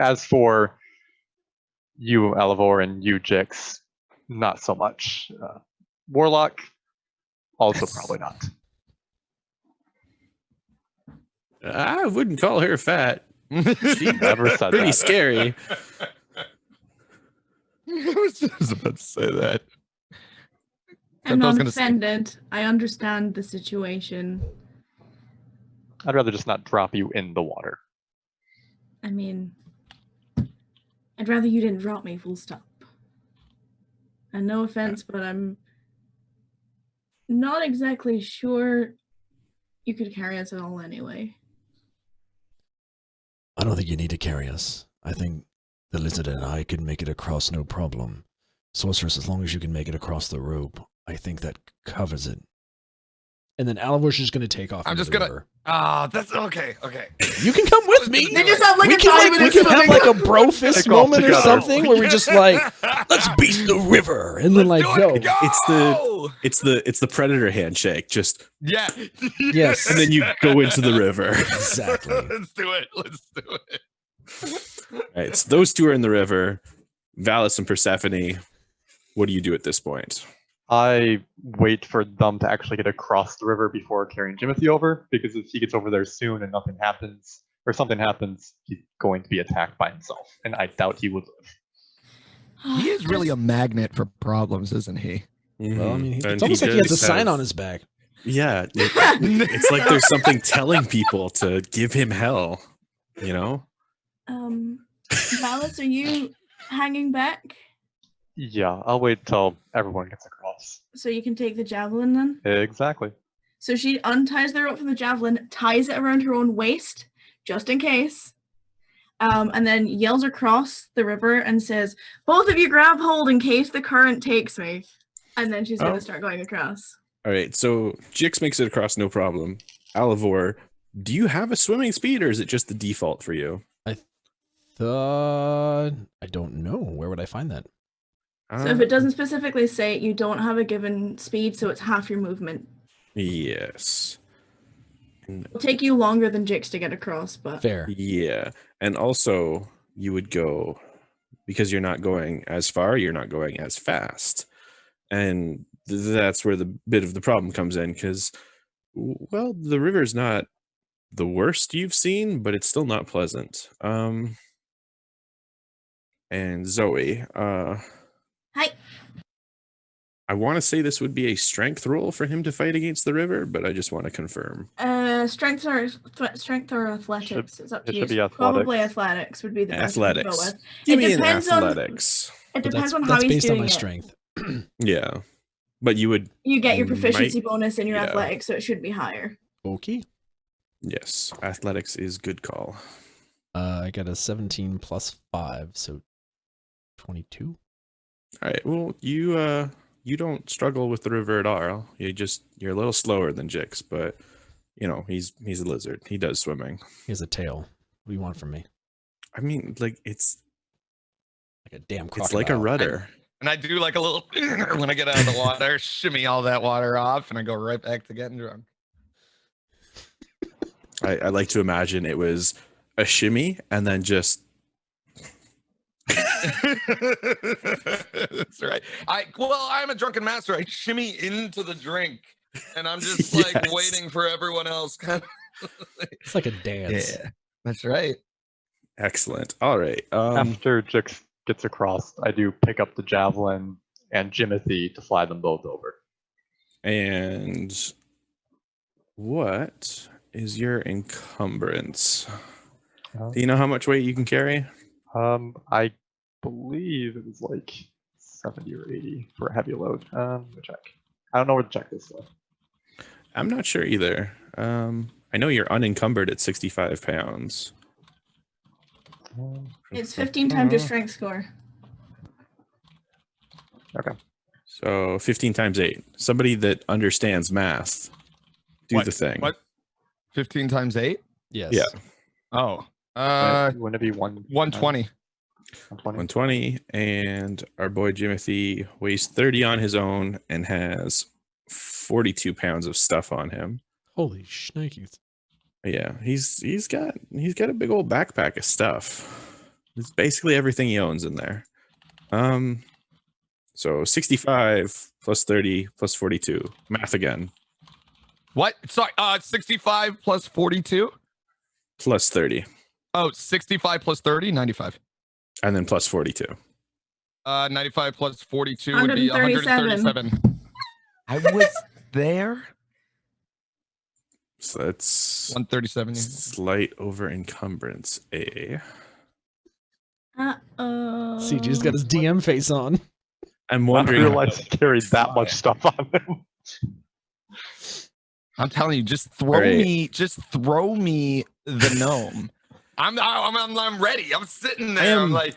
As for you, Elivor, and you, Jix, not so much. Warlock, also probably not. I wouldn't call her fat. She never said Pretty that. scary. I was just about to say that. I'm I was not gonna say- offended. I understand the situation. I'd rather just not drop you in the water. I mean, I'd rather you didn't drop me, full stop. And no offense, but I'm not exactly sure you could carry us at all anyway. I don't think you need to carry us. I think the lizard and I can make it across no problem. Sorceress, as long as you can make it across the rope, I think that covers it. And then Alivor's just going to take off. I'm into just the gonna. river. That's okay. You can come with me. They just have like we a can, time we minute can have swimming. like a bro fist Take off moment or together. something where we just like, let's beat the river and then like go. It's the predator handshake. Just yeah. Yes. and then you go into the river. Exactly. Let's do it. All right, so those two are in the river. Valis and Persephone. What do you do at this point? I wait for them to actually get across the river before carrying Jimothy over, because if he gets over there soon and nothing happens, or something happens, he's going to be attacked by himself, and I doubt he would live. He is really a magnet for problems, isn't he? Well, I mean, And it's almost like he has a does sign have- on his back. Yeah, it's like there's something telling people to give him hell. You know? Valis, are you hanging back Yeah, I'll wait till everyone gets across. so you can take the javelin then? Exactly. So she unties the rope from the javelin, ties it around her own waist, just in case, and then yells across the river and says, "Both of you grab hold in case the current takes me." And then she's going Oh. to start going across. All right, so Jix makes it across no problem. Alivor, do you have a swimming speed or is it just the default for you? I don't know. Where would I find that? So if it doesn't specifically say it, you don't have a given speed, so it's half your movement. Yes. It'll take you longer than Jix to get across, but Fair. Yeah. And also, you would go, because you're not going as far, you're not going as fast. And that's where the bit of the problem comes in, because, well, the river's not the worst you've seen, but it's still not pleasant. And Zoe, hi. I want to say this would be a strength roll for him to fight against the river, but I just want to confirm. Strength or athletics. It's up to it you. should be It's probably athletics. athletics would be the best one to go Athletics. with. Give It me an depends on- athletics. It But depends on how that's he's based on doing my it. strength. Yeah. But you would, You get your Might- proficiency bonus in your yeah. athletics, so it should be higher. Okay. yes, athletics is good call. I got a 17 plus 5, so 22. All right. Well, you don't struggle with the river at all. You're a little slower than Jix, but you know, he's a lizard. He does swimming. He has a tail. What do you want from me? I mean, like it's Like a damn crocodile. it's like a rudder. And I do like a little when I get out of the water, shimmy all that water off, and I go right back to getting drunk. I like to imagine it was a shimmy and then just That's right. I'm a drunken master. I shimmy into the drink, and I'm just like Yes. waiting for everyone else. It's like a dance. That's right. Excellent. All right. After Jix gets across, I do pick up the javelin and Jimothy to fly them both over. And what is your encumbrance? Do you know how much weight you can carry? I believe it was like 70 or 80 for a heavy load. Let me check. I don't know where to check this though. I'm not sure either. I know you're unencumbered at 65 pounds. It's 15 times your strength score. Okay. So 15 times 8. Somebody that understands math. Do the thing. What? 15 times 8? Yes. Yeah. Oh. Wouldn't it be 120. 120. And our boy Jimothy weighs 30 on his own and has 42 pounds of stuff on him. Holy shnikes. Yeah, he's got a big old backpack of stuff. It's basically everything he owns in there. So 65 plus 30 plus 42. Math again. What? Sorry, 65 plus 42? Plus 30. Oh, 65 plus 30, 95. And then plus 42. 95 plus 42 would be 137. 137. I was there. So that's 137. slight over encumbrance. CG's got his DM face on. I'm I wondering. realized he carried that much stuff on him. I'm telling you, just throw me the gnome. I'm ready. I'm sitting there. I'm like,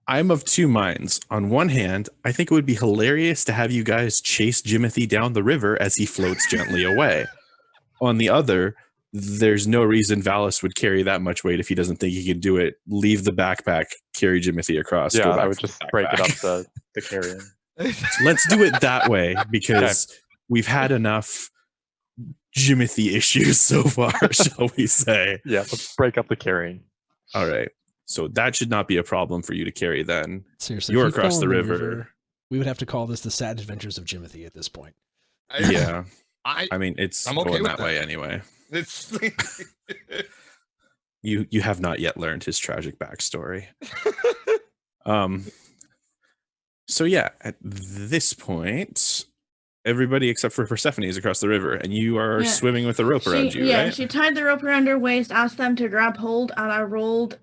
I'm of two minds. On one hand, I think it would be hilarious to have you guys chase Jimothy down the river as he floats gently away. On the other, there's no reason Valis would carry that much weight if he doesn't think he could do it. Leave the backpack, carry Jimothy across. Yeah, go back I would to just the break it up backpack. the carrying. Let's do it that way because we've had enough Jimothy issues so far, shall we say. Yeah, let's break up the carrying. All right. So that should not be a problem for you to carry then. Seriously, You're if he across fell the in river. We would have to call this the Sad Adventures of Jimothy at this point. Yeah. I I mean, it's I'm okay going with that that. way anyway. it's You have not yet learned his tragic backstory. So yeah, at this point, everybody except for Persephone is across the river, and you are Yeah. swimming with a rope around you, right? She tied the rope around her waist, asked them to grab hold, and I rolled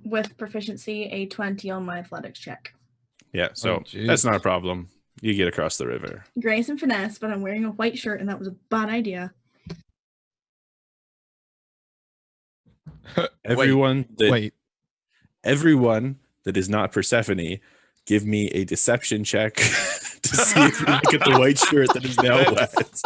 with proficiency a 20 on my athletics check. Yeah, so geez. that's not a problem. You get across the river. Grace and finesse, but I'm wearing a white shirt, and that was a bad idea. Everyone that Wait. everyone that is not Persephone, give me a deception check to see if you look at the white shirt that is now wet.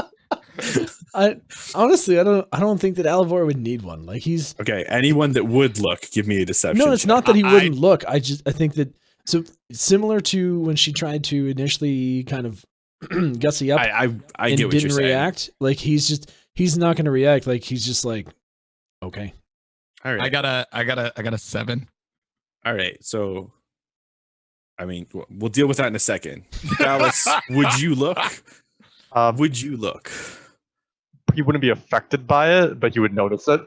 I honestly, I don't think that Alivor would need one. Like he's Okay, anyone that would look, give me a deception. no, it's check. not that he wouldn't look. I think that so similar to when she tried to initially kind of gussy up I and get what you're didn't saying. react. Like he's not going to react. Like he's just like, okay. All right. I got a 7. All right, so I mean, we'll deal with that in a second. Dallas, would you look? Would you look? He wouldn't be affected by it, but he would notice it.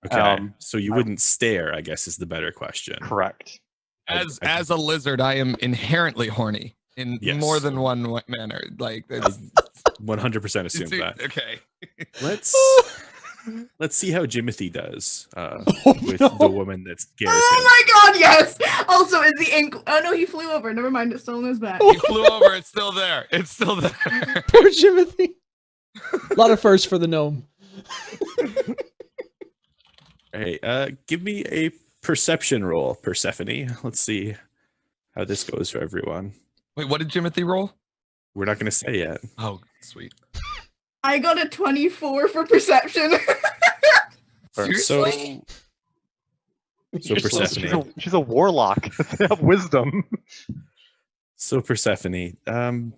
Okay, so you wouldn't stare, I guess, is the better question. Correct. As a lizard, I am inherently horny in Yes. more than one manner. Like it's, 100% assume that. Okay. Let's see how Jimothy does with no. the woman that scares Oh him. my god, yes! Also, is the ink... Oh no, he flew over. Never mind, it's still in his back. He flew over. It's still there. It's still there. Poor Jimothy. A lot of firsts for the gnome. Hey, give me a perception roll, Persephone. Let's see how this goes for everyone. Wait, what did Jimothy roll? We're not going to say yet. Oh, sweet. I got a 24 for perception. Seriously? So Persephone. She's a warlock. They have wisdom. So Persephone. Don't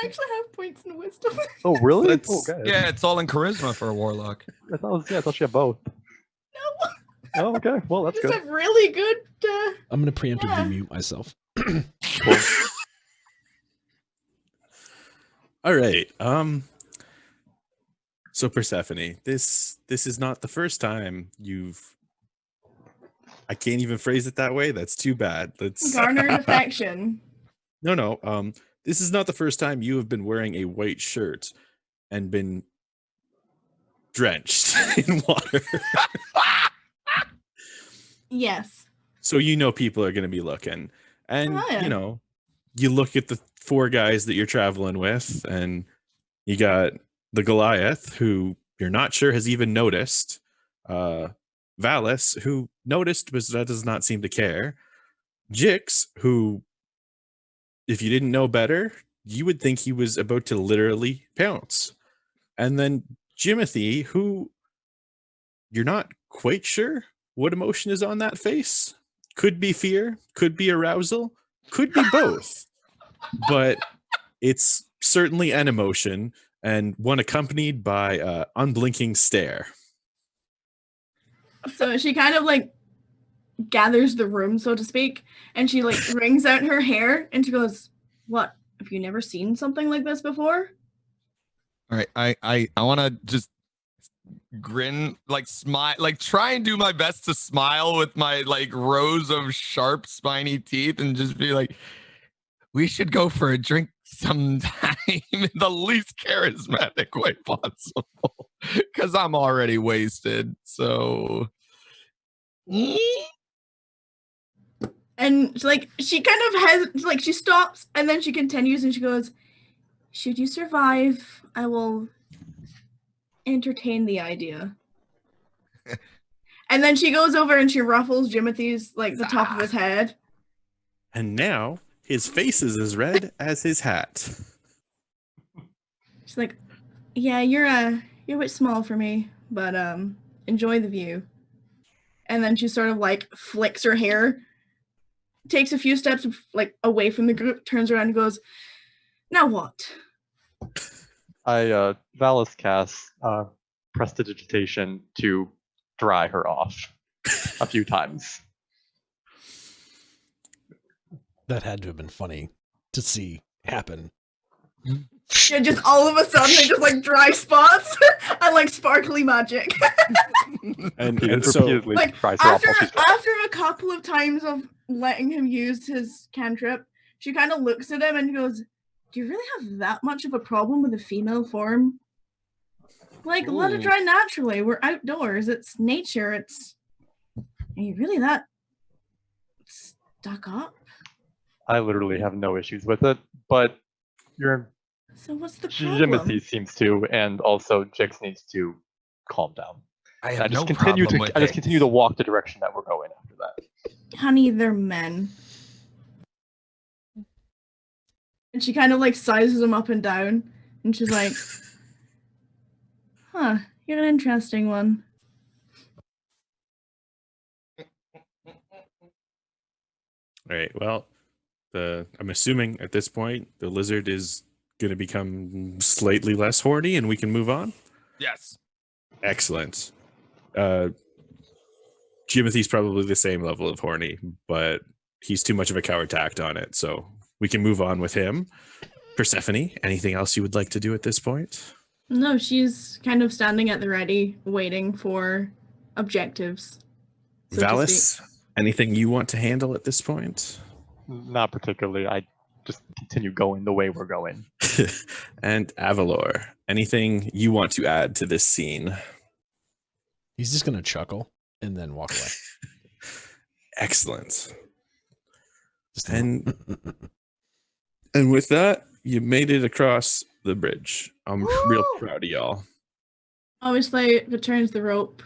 actually have points in wisdom. Oh, really? Let's- Oh, okay. Yeah, it's all in charisma for a warlock. I thought she had both. No, Oh, okay. Well, that's I just good. have really good... I'm going to preemptively Yeah. mute myself. Cool. All right. So Persephone, this is not the first time you've I can't even phrase it that way. That's too bad. Let's Garnered affection. No. This is not the first time you have been wearing a white shirt and been drenched in water. Yes. So you know people are going to be looking. And, Oh, yeah. you know, you look at the 4 guys that you're traveling with, and you got the Goliath, who you're not sure has even noticed. Valis, who noticed but that does not seem to care. Jix, who, if you didn't know better, you would think he was about to literally pounce. And then Jimothy, who you're not quite sure what emotion is on that face. Could be fear, could be arousal, could be both. But it's certainly an emotion, and one accompanied by unblinking stare. So she kind of like gathers the room, so to speak, and she like wrings out her hair and she goes, "What? Have you never seen something like this before?" All right, I want to just grin, like smile, like try and do my best to smile with my like rows of sharp, spiny teeth, and just be like, "We should go for a drink sometime in the least charismatic way possible, because I'm already wasted." So, And like she kind of has like she stops and then she continues and she goes, "Should you survive, I will entertain the idea." And then she goes over and she ruffles Jimothy's like the top of his head. And now his face is as red as his hat. She's like, "Yeah, you're a bit small for me, but enjoy the view." And then she sort of like flicks her hair, takes a few steps like away from the group, turns around and goes, "Now what?" Valis casts prestidigitation to dry her off a few times. That had to have been funny to see happen. Yeah, just all of a sudden they just like dry spots and like sparkly magic. And so, repeatedly Like dries her off after while she's dry. a couple of times of letting him use his cantrip, she kind of looks at him and goes, "Do you really have that much of a problem with a female form? Like, let it Ooh. dry naturally. We're outdoors. It's nature. Are you really that stuck up? I literally have no issues with it, but your So what's the problem?" Jimothy seems to, and also Jix needs to calm down. I And have I just no problem with I just it. continue to walk the direction that we're going after that. Honey, they're men. And she kind of like sizes him up and down, and she's like, "Huh, you're an interesting one." all right, well, I'm assuming at this point the lizard is going to become slightly less horny and we can move on. Yes. Excellent. Jimothy's probably the same level of horny, but he's too much of a coward to act on it, so we can move on with him. Persephone, anything else you would like to do at this point? No, she's kind of standing at the ready, waiting for objectives. so to Valis, speak. anything you want to handle at this point? Not particularly. I just continue going the way we're going. And Avalor, anything you want to add to this scene? He's just gonna chuckle and then walk away. Excellent. Just And with that, you made it across the bridge. I'm real proud of y'all. Obviously, returns the rope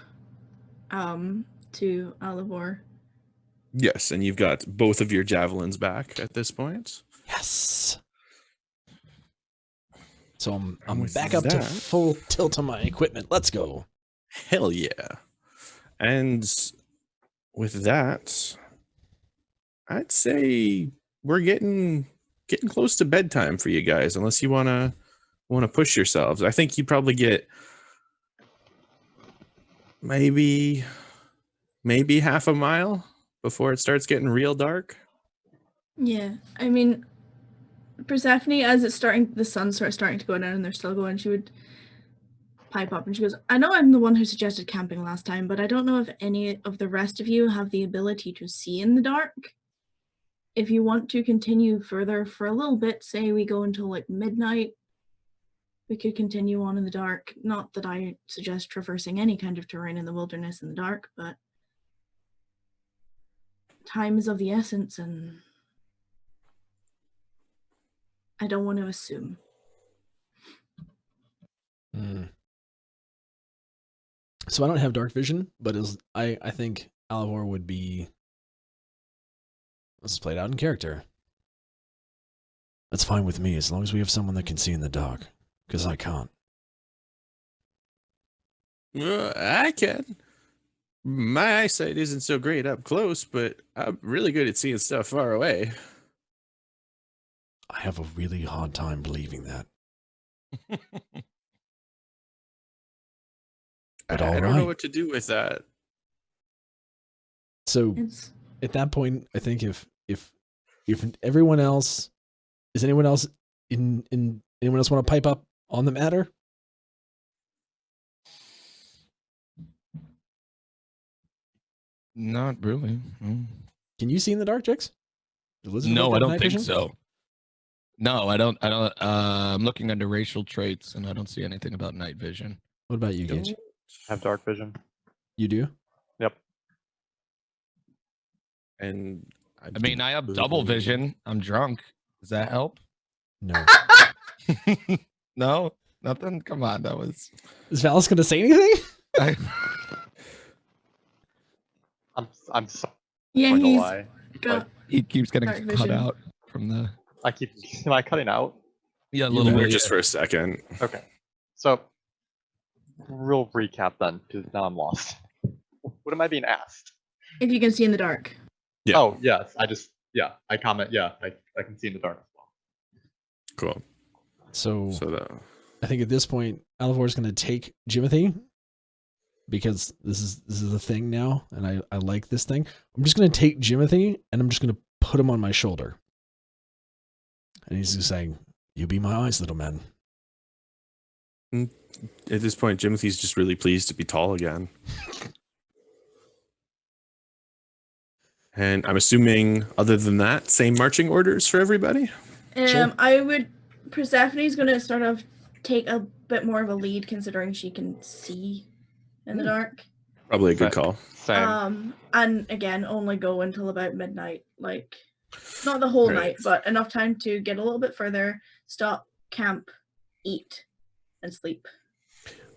to Alivor. Yes, and you've got both of your javelins back at this point. yes. So I'm with back up to that- full tilt on my equipment. Let's go. Hell yeah. And with that, I'd say we're getting close to bedtime for you guys, unless you want to push yourselves. I think you probably get maybe half a mile before it starts getting real dark. Yeah, I mean, Persephone, as it's starting, the sun starts starting to go down, and they're still going. She would pipe up and she goes, I know I'm the one who suggested camping last time, but I don't know if any of the rest of you have the ability to see in the dark. If you want to continue further for a little bit, say we go until like midnight, we could continue on in the dark. Not that I suggest traversing any kind of terrain in the wilderness in the dark, but time is of the essence and I don't want to assume. So I don't have dark vision, but I think Alivor would be. Let's play it out in character. That's fine with me as long as we have someone that can see in the dark, because I can't. I can. My eyesight isn't so great up close, but I'm really good at seeing stuff far away. I have a really hard time believing that. But I all don't know right. what to do with that. So It's at that point, I think if everyone else, is anyone else anyone else want to pipe up on the matter? Not really. No. Can you see in the dark, Jix? No, I don't think so. No, I don't. I'm looking under racial traits, and I don't see anything about night vision. What about you, Gage? Have dark vision. You do? Yep. And I mean, I have double vision. I'm drunk. Does that help? No. No, nothing. Come on, that was. Is Valis going to say anything? I'm sorry. yeah, Going to he's lie. got He keeps getting Dark cut vision. out from the. Am I cutting out? Yeah, a You little know, bit. just for a second. Okay. So, real recap then, because now I'm lost. What am I being asked? if you can see in the dark. Yeah. Oh, yes. I comment. Yeah, I can see in the dark as well. Cool. So So I think at this point, Alivor is going to take Jimothy because this is the thing now, and I like this thing. I'm just going to take Jimothy and I'm just going to put him on my shoulder. And he's just saying, "You be my eyes, little man." at this point, Jimothy's just really pleased to be tall again. And I'm assuming, other than that, same marching orders for everybody? Sure. I would. Persephone's going to sort of take a bit more of a lead, considering she can see in the dark. Probably a good call. Same. And again, only go until about midnight. Like, not the whole Right. night, but enough time to get a little bit further, stop, camp, eat, and sleep.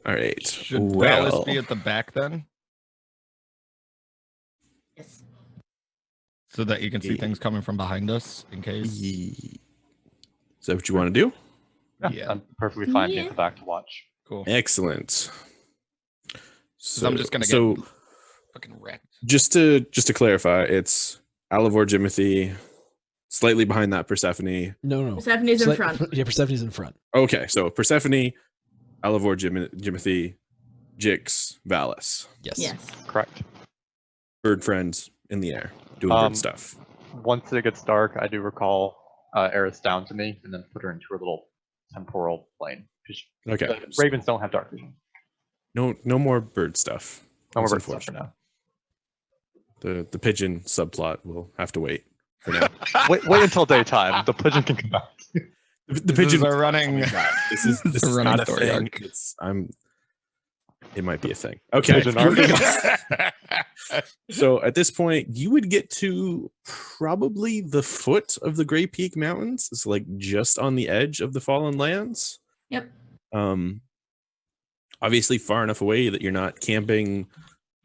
All right. Should Well, Valis be at the back then, Yes. so that you can see things coming from behind us in case? is that what you want to do? Yeah. I'm perfectly fine being Yeah. at the back to watch. Cool. Excellent. So I'm just gonna so get fucking wrecked. just to clarify, it's Alivor, Jimothy, slightly behind that Persephone. No. Persephone's in front. Yeah, Persephone's in front. Okay, so Persephone, Alivor, Jimothy, Jix, Valis. Yes. Yes. Correct. Bird friends in the air, doing bird stuff. Once it gets dark, I do recall Eris down to me and then put her into her little temporal plane. 'Cause Okay. the ravens don't have dark vision. No more bird stuff. No more That's bird stuff for unfortunate. now. The pigeon subplot will have to wait for now. Wait until daytime. The pigeon can come back. The pigeon are running. This is This is a not running a story thing. arc. It might be a thing. Okay. Pigeon arc. So at this point, you would get to probably the foot of the Gray Peak Mountains. It's like just on the edge of the Fallen Lands. Yep. Obviously far enough away that you're not camping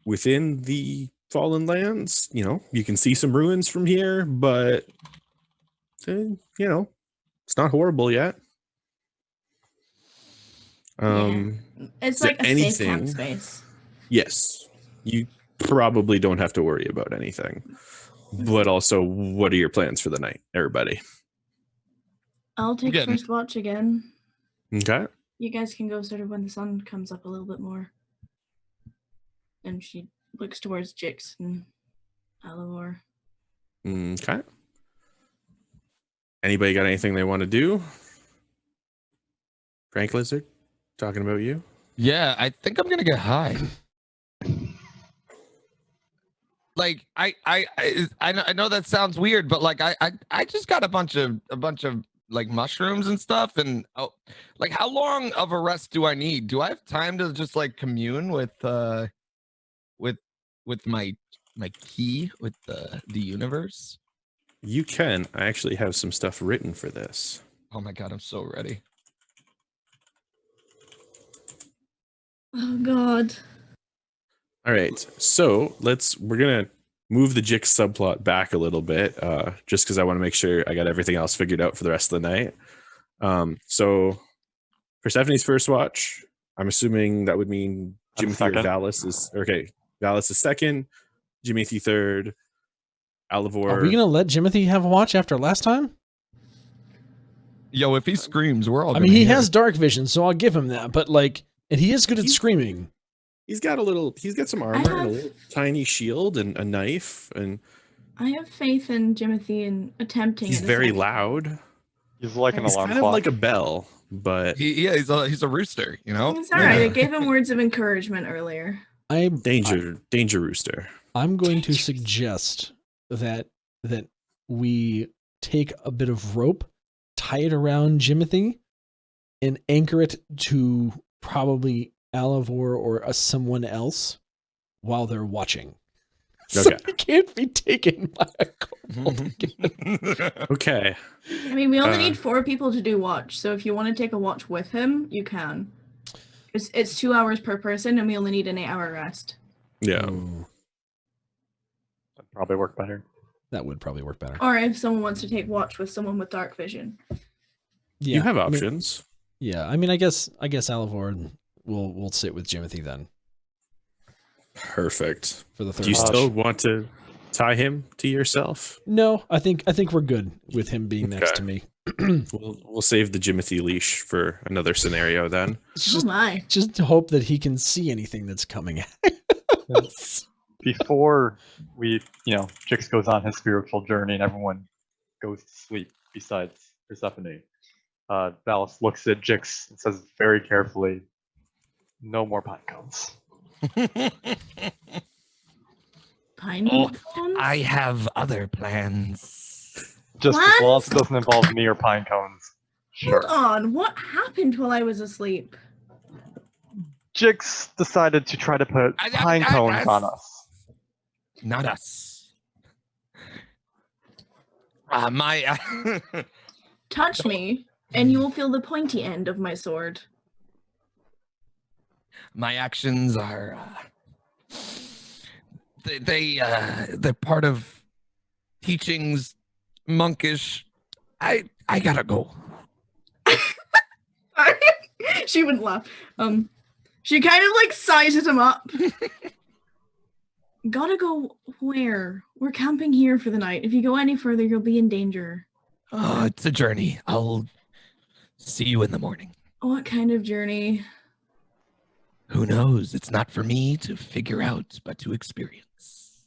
within the Fallen Lands. You know, you can see some ruins from here, but it's not horrible yet. It's is there like a safe camp anything- space. Yes, you probably don't have to worry about anything. But also, what are your plans for the night, everybody? I'll take Again. first watch again. Okay. You guys can go sort of when the sun comes up a little bit more. And she looks towards Jix and Alivor. Okay. Anybody got anything they want to do? Frank Lizard, talking about you. Yeah, I think I'm gonna get high. Like I know that sounds weird, but like I just got a bunch of like mushrooms and stuff, and like how long of a rest do I need? Do I have time to just like commune with my key with the universe? You can. I actually have some stuff written for this. Oh my god, I'm so ready. Oh God. All right, so we're gonna move the Jix subplot back a little bit, just because I want to make sure I got everything else figured out for the rest of the night. So Persephone's first watch, I'm assuming that would mean Jimothy or second. Valis is okay. Valis is second, Jimothy third, Alivor. Are we gonna let Jimothy have a watch after last time? Yo, if he screams, we're all. I mean, he has dark vision, so I'll give him that. But like, and he is good at screaming. He's got some armor and a little tiny shield and a knife, and I have faith in Jimothy in attempting. he's it a very second. loud. He's like an He's alarm kind clock. of like a bell, but he's a rooster, you know. It's all right. I gave him words of encouragement earlier. danger rooster. I'm going to suggest that we take a bit of rope, tie it around Jimothy, and anchor it to probably Alivor or someone else while they're watching. So Okay. he can't be taken by a kobold again. Okay. I mean, we only need 4 people to do watch, so if you want to take a watch with him, you can. It's 2 hours per person, and we only need an 8-hour rest. Yeah. Ooh, That'd probably work better. that would probably work better. Or if someone wants to take watch with someone with dark vision. Yeah, You have I mean, options. I mean, I guess Alivor will sit with Jimothy then Perfect. for the third. Do you watch. still want to tie him to yourself? No, I think we're good with him being next Okay. to me. We'll save the Jimothy leash for another scenario then. Just, Oh my. just to hope that he can see anything that's coming at us. Before we, Jix goes on his spiritual journey and everyone goes to sleep besides Persephone, Valis looks at Jix and says very carefully, "No more pine cones." Pine Oh, cones? I have other plans. Just as long as it What? doesn't involve me or pine cones. Hold Sure. on. What happened while I was asleep? Jix decided to try to put pine cones on us. Not us. My Touch me, and you will feel the pointy end of my sword. my actions are they're part of teachings, monkish. I gotta go. She wouldn't laugh. She kind of like sizes him up. Gotta go where? We're camping here for the night. If you go any further, you'll be in danger. Oh, it's a journey. I'll see you in the morning. What kind of journey? Who knows? It's not for me to figure out, but to experience.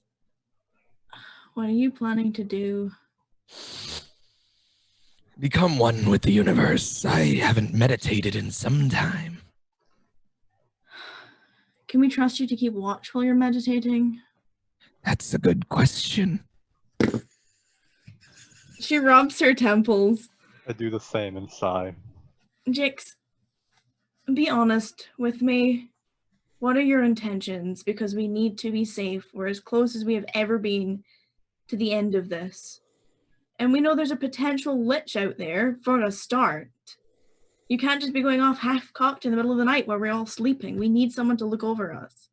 What are you planning to do? Become one with the universe. I haven't meditated in some time. Can we trust you to keep watch while you're meditating? That's a good question. She rubs her temples. I do the same and sigh. Jix, be honest with me. What are your intentions? Because we need to be safe. We're as close as we have ever been to the end of this. And we know there's a potential lich out there for a start. You can't just be going off half-cocked in the middle of the night while we're all sleeping. We need someone to look over us.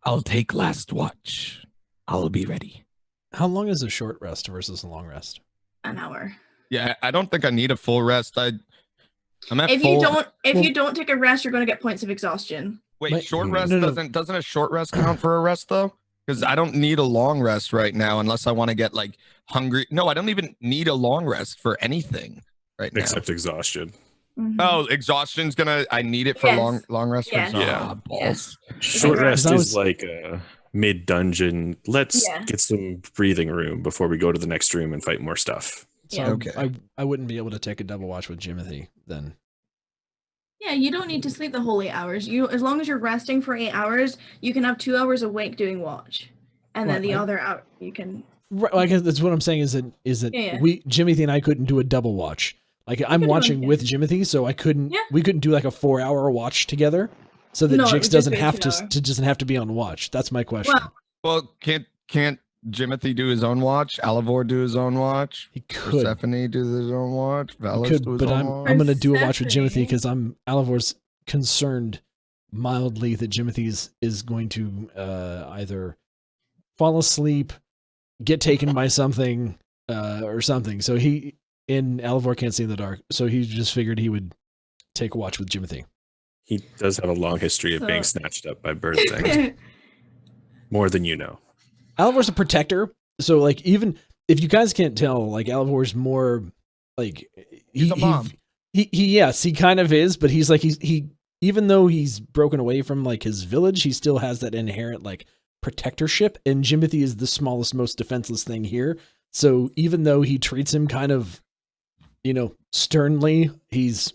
I'll take last watch. I'll be ready. How long is a short rest versus a long rest? An hour. Yeah, I don't think I need a full rest. I'm at If full. you don't take a rest, you're going to get points of exhaustion. Wait, short rest No. doesn't a short rest count for a rest though? Because I don't need a long rest right now unless I want to get like hungry. No, I don't even need a long rest for anything right now. Except exhaustion. Mhm. Oh, exhaustion's gonna. I need it for Yes. long rest. For Yes. Yeah. balls. Short Okay. rest That is was- like a mid dungeon. Let's Yeah. get some breathing room before we go to the next room and fight more stuff. So Yeah. Okay. I wouldn't be able to take a double watch with Jimothy then. Yeah, you don't need to sleep the whole 8 hours. As long as you're resting for 8 hours, you can have 2 hours awake doing watch, and then the other hour you can. Right, I guess that's what I'm saying. Is that Yeah. Jimothy and I couldn't do a double watch. Like I'm could do watching one, with Jimothy, so I couldn't. Yeah. We couldn't do like a 4-hour watch together, so that No, it would Jix just doesn't be a have 2 to hour. doesn't have to be on watch. That's my question. Well, can't Jimothy do his own watch? Alivor do his own watch? He could. Persephone do his own watch? He Valis could, do his but own I'm watch? gonna do a watch with Persephone. Jimothy because Alivor's concerned mildly that Jimothy is going to either fall asleep, get taken by something, or something. So Alivor can't see in the dark, so he just figured he would take a watch with Jimothy. He does have a long history of being snatched up by bird things. More than you know. Alivor's a protector, so like even if you guys can't tell, like Alivor's more like He's a mom. Yes, he kind of is, but he's like he even though he's broken away from like his village, he still has that inherent like protectorship, and Jimothy is the smallest, most defenseless thing here. So even though he treats him kind of, sternly, he's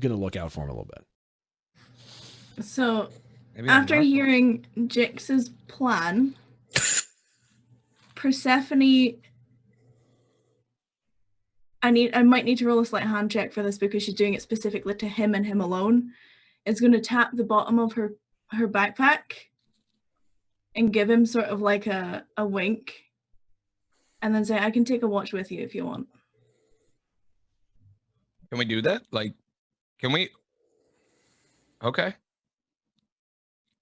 gonna look out for him a little bit. So Maybe I'm after not. hearing Jix's plan, Persephone, I might need to roll a slight hand check for this because she's doing it specifically to him and him alone. Is going to tap the bottom of her backpack and give him sort of like a wink, and then say, "I can take a watch with you if you want." Can we do that? Like, can we? Okay.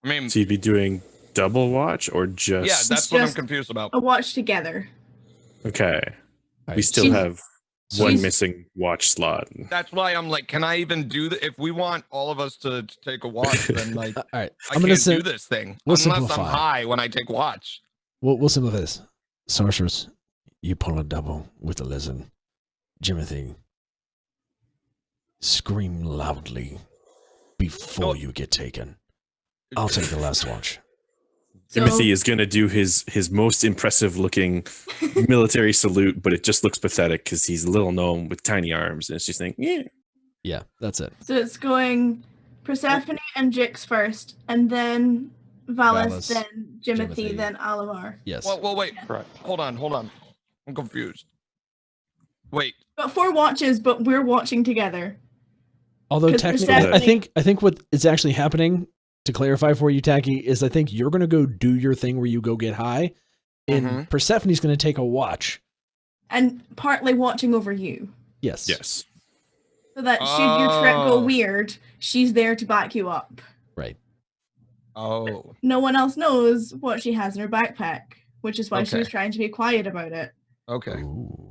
I mean, So you'd be doing double watch or just? yeah, that's what I'm just confused about. A watch together. Okay. We Right. still She's- have one she's- missing watch slot. That's why I'm like, can I even do that? If we want all of us to take a watch, then like, All right, I I'm gonna can't do this thing we'll unless simplify. I'm high when I take watch. We'll simplify this. Sorceress, you pull a double with the lizard. Jimothy, scream loudly before you get taken. I'll take the last watch. Timothy is going to do his most impressive looking military salute, but it just looks pathetic because he's a little gnome with tiny arms, and it's just like, yeah. Yeah, that's it. So it's going Persephone and Jix first, and then Valis, Valis, then Jimothy, Jimothy. then Alivar. Yes. Well, wait. Correct. Hold on. I'm confused. Wait. Got 4 watches, but we're watching together. Although 'cause technically, Persephone- I think what is actually happening, to clarify for you, Tacky, is I think you're going to go do your thing where you go get high, and Mhm. Persephone's going to take a watch. And partly watching over you. Yes. Yes. So that should your trip go Oh. weird, she's there to back you up. Right. Oh. No one else knows what she has in her backpack, which is why she Okay. was trying to be quiet about it. Okay. Ooh.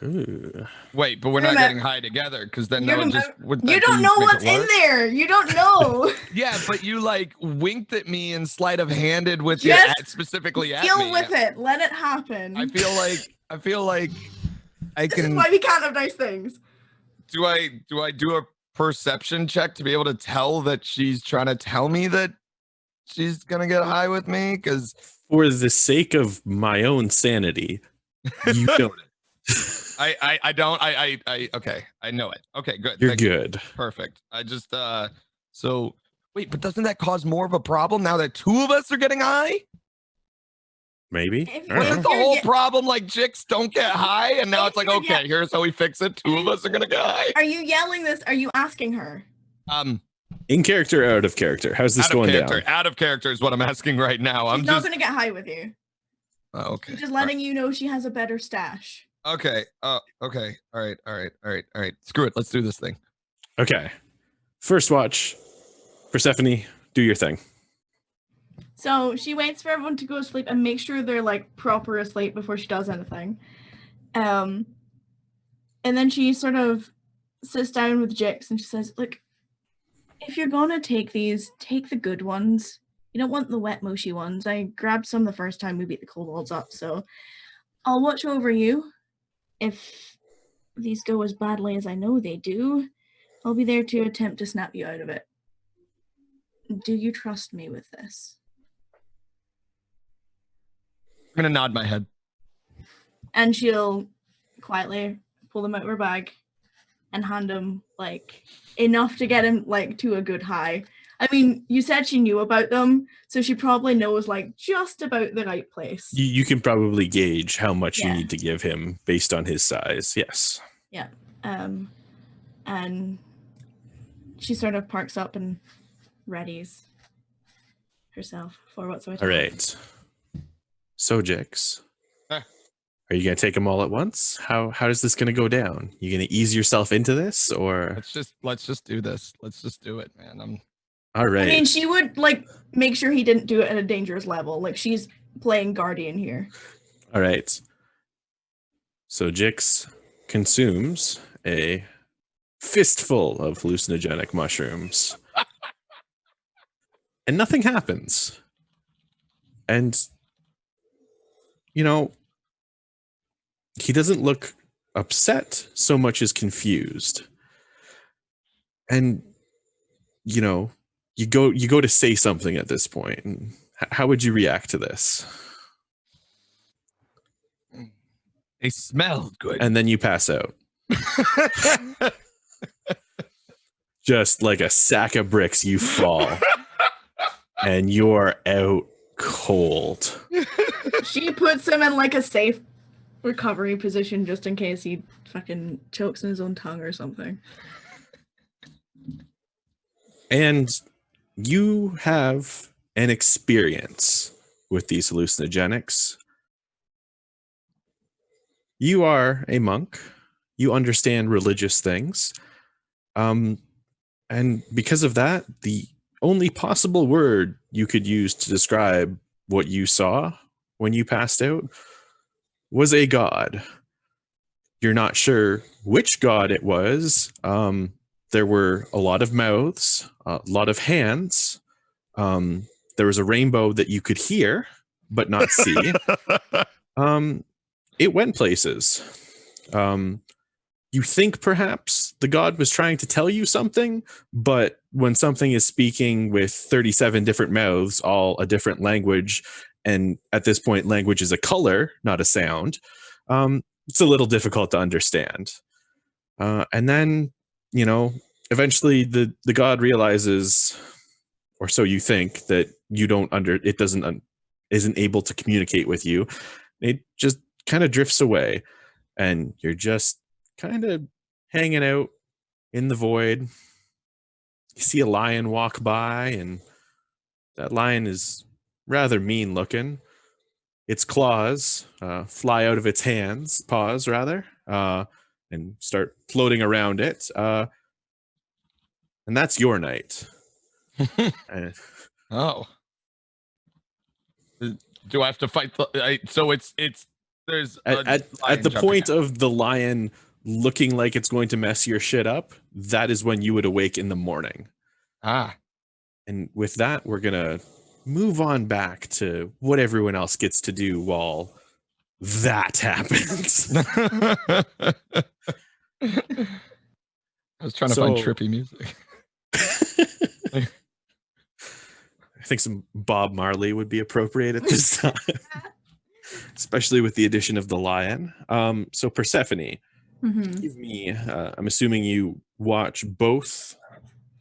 Ooh. Wait, but we're not Remember- getting high together because then You that would just. wouldn't You that don't do know make what's it in worse? there. You don't know. Yeah, but you like winked at me and sleight of handed with Just your specifically at Deal me. with it. Let it happen. I feel like I This is can. why we can't have nice things. Do I do a perception check to be able to tell that she's trying to tell me that she's gonna get high with me? Because For the sake of my own sanity, you don't. I don't. Okay. I know it. Okay, good. You're Thank you. good. Perfect. I just so wait, but doesn't that cause more of a problem now that 2 of us are getting high? Maybe. If- I don't Wasn't know. the you're whole get- problem like chicks don't get high, and now If it's like, you're okay, here's how we fix it. 2 of us are gonna get high. Are you yelling this? Are you asking her? In character, out of character. How's this Out of going character. down? Out of character is what I'm asking right now. She's I'm not just going to get high with you. oh, okay. She's just letting you know she has a better stash. Okay. Okay. All right. Screw it. Let's do this thing. Okay. First watch. Persephone, do your thing. So she waits for everyone to go to sleep and make sure they're like proper asleep before she does anything. And then she sort of sits down with Jix and she says, "Look, if you're gonna take these, take the good ones. You don't want the wet mushy ones. I grabbed some the first time we beat the kobolds up, so I'll watch over you. If these go as badly as I know they do, I'll be there to attempt to snap you out of it. Do you trust me with this?" I'm gonna nod my head. And she'll quietly pull them out of her bag and hand him like enough to get him like to a good high. I mean, you said she knew about them, so she probably knows like just about the right place. You can probably gauge how much you Yeah. need to give him based on his size. Yes. Yeah. And she sort of parks up and readies herself for what's about to All happen. right. So, Jix, Huh. are you going to take them all at once? How is this going to go down? You going to ease yourself into this, or? Let's just do this. Let's just do it, man. All right. I mean, she would like make sure he didn't do it at a dangerous level. Like she's playing guardian here. All right. So Jix consumes a fistful of hallucinogenic mushrooms. And nothing happens. And, you know, he doesn't look upset so much as confused. And, you know, you go to say something at this point. And how would you react to this? They smelled good. And then you pass out. Just like a sack of bricks, you fall. And you're out cold. She puts him in like a safe recovery position just in case he fucking chokes in his own tongue or something. And you have an experience with these hallucinogenics. You are a monk. You understand religious things. And because of that, the only possible word you could use to describe what you saw when you passed out was a god. You're not sure which god it was. There were a lot of mouths, a lot of hands. There was a rainbow that you could hear, but not see. It went places. You think perhaps the god was trying to tell you something, but when something is speaking with 37 different mouths, all a different language, and at this point, language is a color, not a sound, it's a little difficult to understand. And then, you know, eventually the god realizes, or so you think, that you isn't able to communicate with you. It just kind of drifts away, and you're just kind of hanging out in the void. You see a lion walk by, and that lion is rather mean looking. Its claws fly out of its paws rather, and start floating around it. And that's your night. Oh. Do I have to fight? So it's there's at the point of the lion looking like it's going to mess your shit up. That is when you would awake in the morning. And with that, we're gonna move on back to what everyone else gets to do while that happens. I was trying to find trippy music. I think some Bob Marley would be appropriate at this time, especially with the addition of the lion. So Persephone, give me, I'm assuming you watch both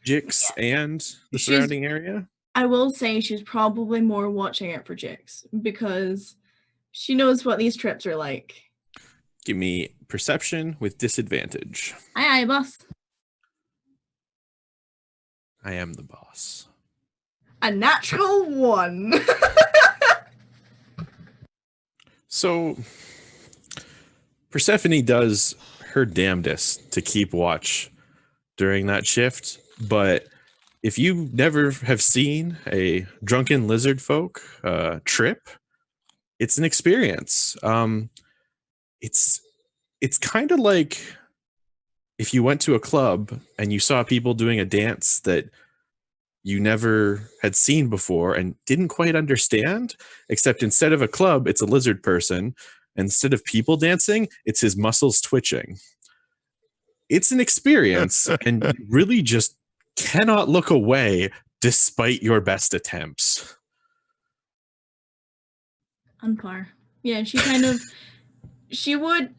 Jix and the surrounding area? I will say she's probably more watching it for Jix because she knows what these trips are like. Give me perception with disadvantage. Aye, boss. I am the boss. A natural 1. So Persephone does her damnedest to keep watch during that shift, but if you never have seen a drunken lizard folk trip, it's an experience. It's kind of like if you went to a club and you saw people doing a dance that you never had seen before and didn't quite understand, except instead of a club, it's a lizard person. Instead of people dancing, it's his muscles twitching. It's an experience, and you really just cannot look away despite your best attempts. On par. Yeah, she would,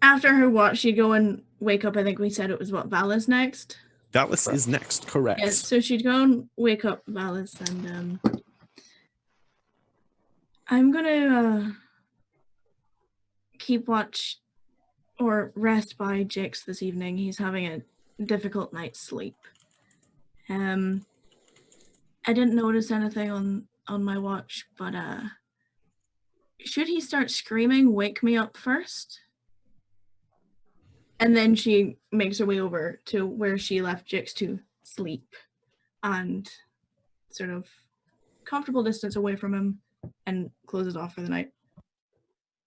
after her watch, she'd go and wake up. I think we said it was what, Valis next? Valis is next, correct. Yeah, so she'd go and wake up Valis, and I'm gonna keep watch or rest by Jix this evening. He's having a difficult night's sleep. I didn't notice anything on my watch, but should he start screaming, wake me up first? And then she makes her way over to where she left Jix to sleep, and sort of comfortable distance away from him, and closes off for the night.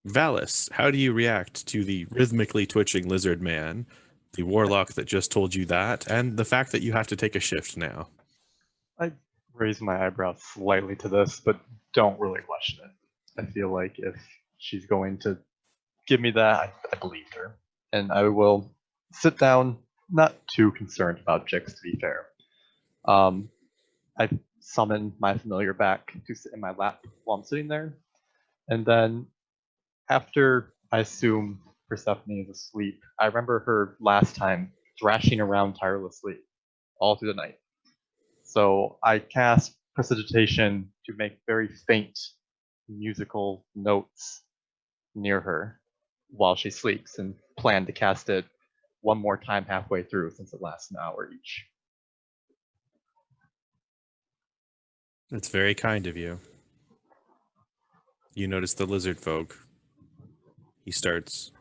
Valis, how do you react to the rhythmically twitching lizard man, the warlock that just told you that, and the fact that you have to take a shift now? I raise my eyebrows slightly to this, but don't really question it. I feel like if she's going to give me that, I believed her. And I will sit down, not too concerned about Jix, to be fair. I summon my familiar back to sit in my lap while I'm sitting there. And then after I assume Persephone is asleep, I remember her last time thrashing around tirelessly all through the night. So I cast Prestidigitation to make very faint musical notes near her while she sleeps, and plan to cast it one more time halfway through since it lasts an hour each. That's very kind of you. You notice the lizard folk. He starts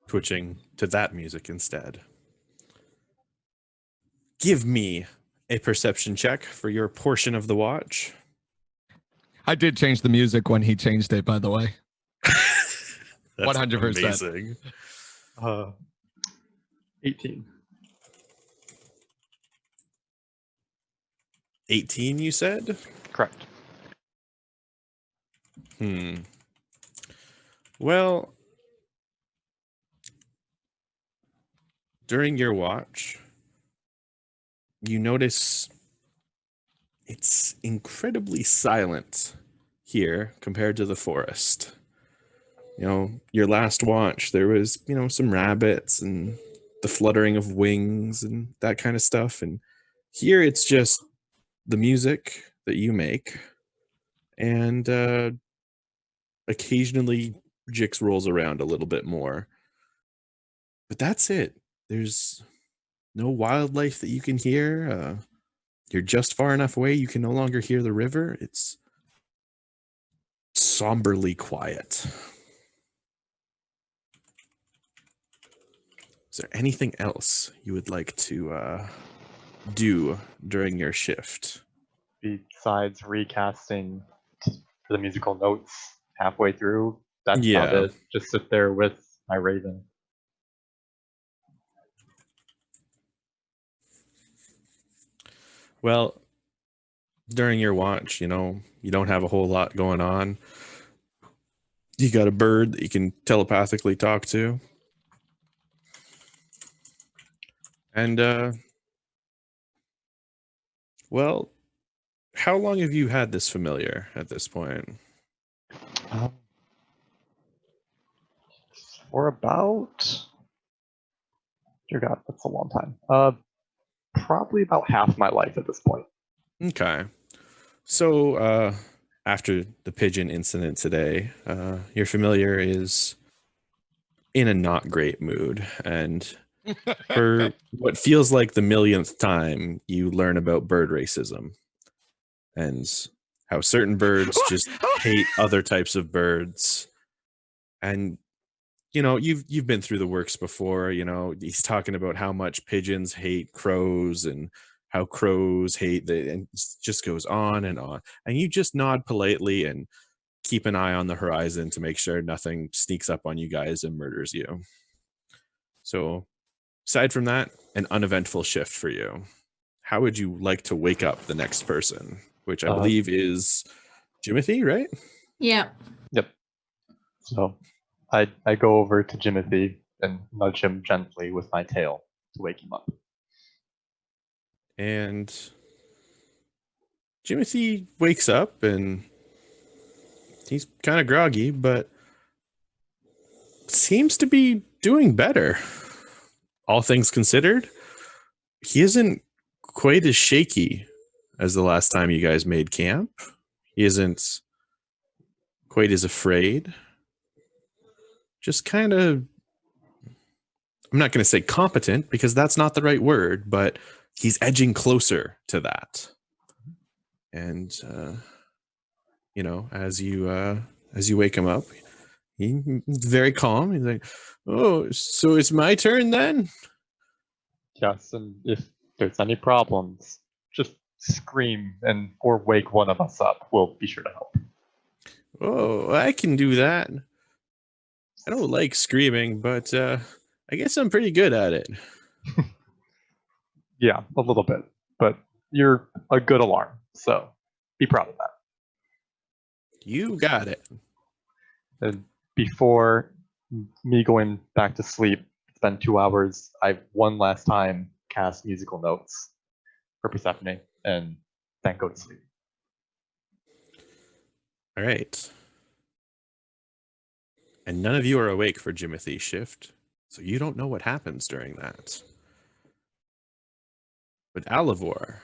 twitching to that music instead. Give me a perception check for your portion of the watch. I did change the music when he changed it, by the way. That's 100%. amazing. 18. 18, you said? Correct. Well, during your watch, you notice it's incredibly silent here compared to the forest. You know, your last watch, there was, some rabbits and the fluttering of wings and that kind of stuff. And here it's just the music that you make. And occasionally Jix rolls around a little bit more. But that's it. There's no wildlife that you can hear. You're just far enough away you can no longer hear the river. It's somberly quiet. Is there anything else you would like to do during your shift? Besides recasting the musical notes halfway through, that's Yeah. about it. Just sit there with my raven. Well, during your watch, you don't have a whole lot going on. You got a bird that you can telepathically talk to. And, well, how long have you had this familiar at this point? For about, dear God, that's a long time. Probably about half my life at this point. Okay. So, after the pigeon incident today, your familiar is in a not great mood, and for what feels like the millionth time, you learn about bird racism and how certain birds just hate other types of birds. And you've been through the works before. He's talking about how much pigeons hate crows and how crows hate and it just goes on. And you just nod politely and keep an eye on the horizon to make sure nothing sneaks up on you guys and murders you. So aside from that, an uneventful shift for you. How would you like to wake up the next person, which I believe is Jimothy, right? Yeah. Yep. So I go over to Jimothy and nudge him gently with my tail to wake him up. And Jimothy wakes up and he's kind of groggy, but seems to be doing better. all things considered, he isn't quite as shaky as the last time you guys made camp. He isn't quite as afraid. Just kind of, I'm not going to say competent because that's not the right word, but he's edging closer to that. And, as you wake him up, he's very calm. He's like, "Oh, so it's my turn then?" Yes, and if there's any problems, just scream or wake one of us up. We'll be sure to help. "Oh, I can do that. I don't like screaming, but I guess I'm pretty good at it." Yeah, a little bit, but you're a good alarm, so be proud of that. You got it. And before me going back to sleep, spend 2 hours, I one last time cast musical notes for Persephone and then go to sleep. All right. And none of you are awake for Jimothy's shift, so you don't know what happens during that. But Alivor,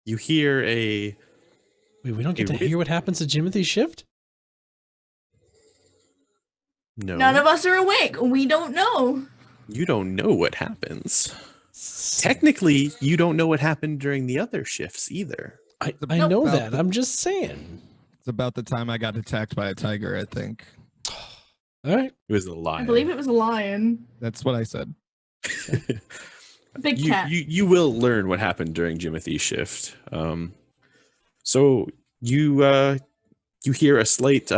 you hear a... Wait, we don't get to hear what happens to Jimothy's shift? No. None of us are awake. We don't know. You don't know what happens. Technically, you don't know what happened during the other shifts either. I Nope. know that. I'm just saying. It's about the time I got attacked by a tiger, I think. All right. It was a lion. I believe it was a lion. That's what I said. Big cat. You will learn what happened during Jimothy's shift. So you hear a slight,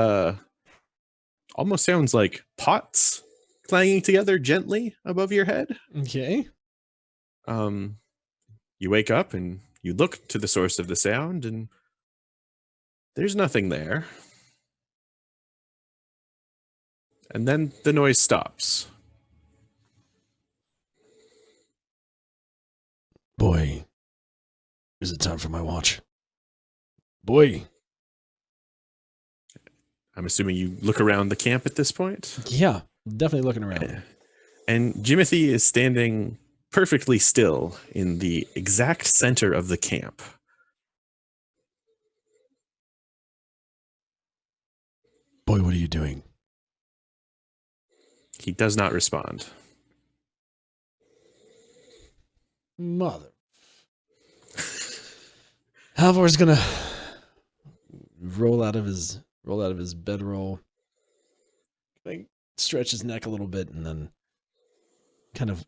almost sounds like pots clanging together gently above your head. Okay. You wake up and you look to the source of the sound, and there's nothing there. And then the noise stops. Boy, is it time for my watch? Boy. I'm assuming you look around the camp at this point. Yeah, definitely looking around. And Jimothy is standing perfectly still in the exact center of the camp. Boy, what are you doing? He does not respond. Mother. Halvor's gonna roll out of his bedroll, like stretch his neck a little bit, and then kind of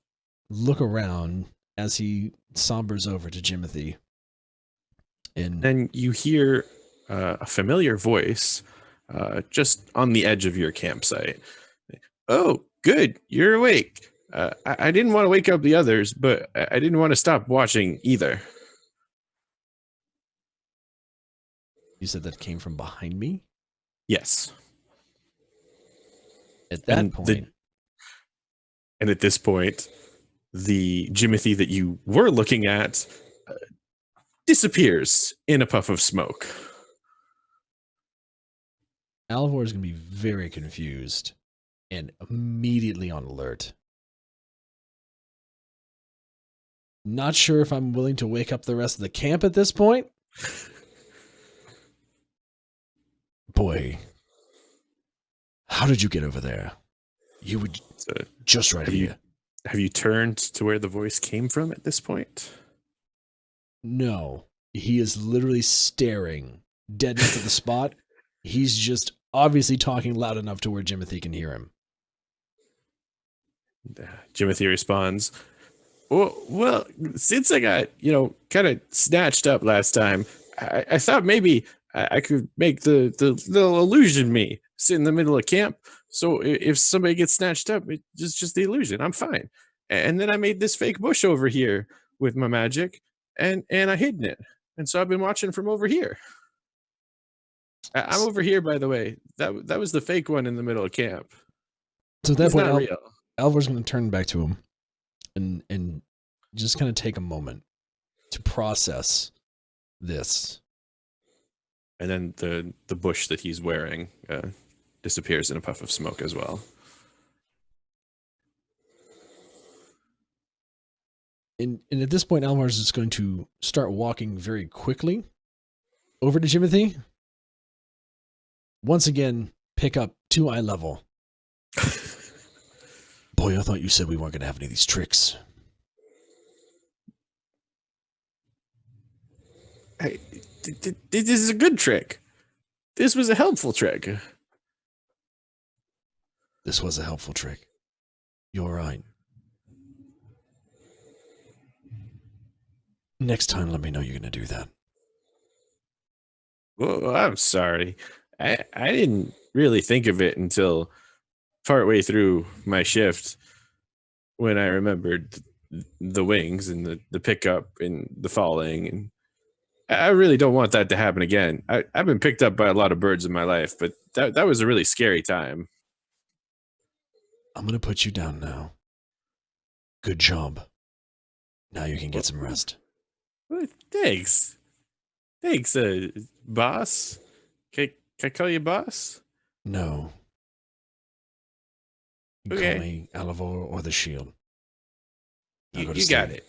look around as he sombers over to Jimothy. And then you hear a familiar voice just on the edge of your campsite. "Oh, good, you're awake. I didn't want to wake up the others, but I didn't want to stop watching either." You said that came from behind me? Yes. At that point. And at this point, the Jimothy that you were looking at disappears in a puff of smoke. Alivor is going to be very confused and immediately on alert. Not sure if I'm willing to wake up the rest of the camp at this point. Boy, how did you get over there? You were just right here. Have you turned to where the voice came from at this point? No, he is literally staring dead into the spot. He's just obviously talking loud enough to where Jimothy can hear him. Jimothy responds, well, since I got, kind of snatched up last time, I thought maybe I could make the little illusion me sit in the middle of camp. So if somebody gets snatched up, it's just the illusion. I'm fine. And then I made this fake bush over here with my magic, and I hidden it. And so I've been watching from over here. I'm over here, by the way. That was the fake one in the middle of camp. So at that point, Alvor's going to turn back to him and just kind of take a moment to process this. And then the bush that he's wearing disappears in a puff of smoke as well. And at this point, Alvar is just going to start walking very quickly over to Jimothy. Once again, pick up to eye level. Boy, I thought you said we weren't going to have any of these tricks. Hey, this is a good trick. This was a helpful trick. This was a helpful trick. You're right. Next time, let me know you're going to do that. Well, I'm sorry. I didn't really think of it until partway through my shift when I remembered the wings and the pickup and the falling. And I really don't want that to happen again. I've been picked up by a lot of birds in my life, but that was a really scary time. I'm going to put you down now. Good job. Now you can get some rest. Well, thanks. Thanks, boss. Can I call you boss? No. You can call me Alivor or the Shield. You got it.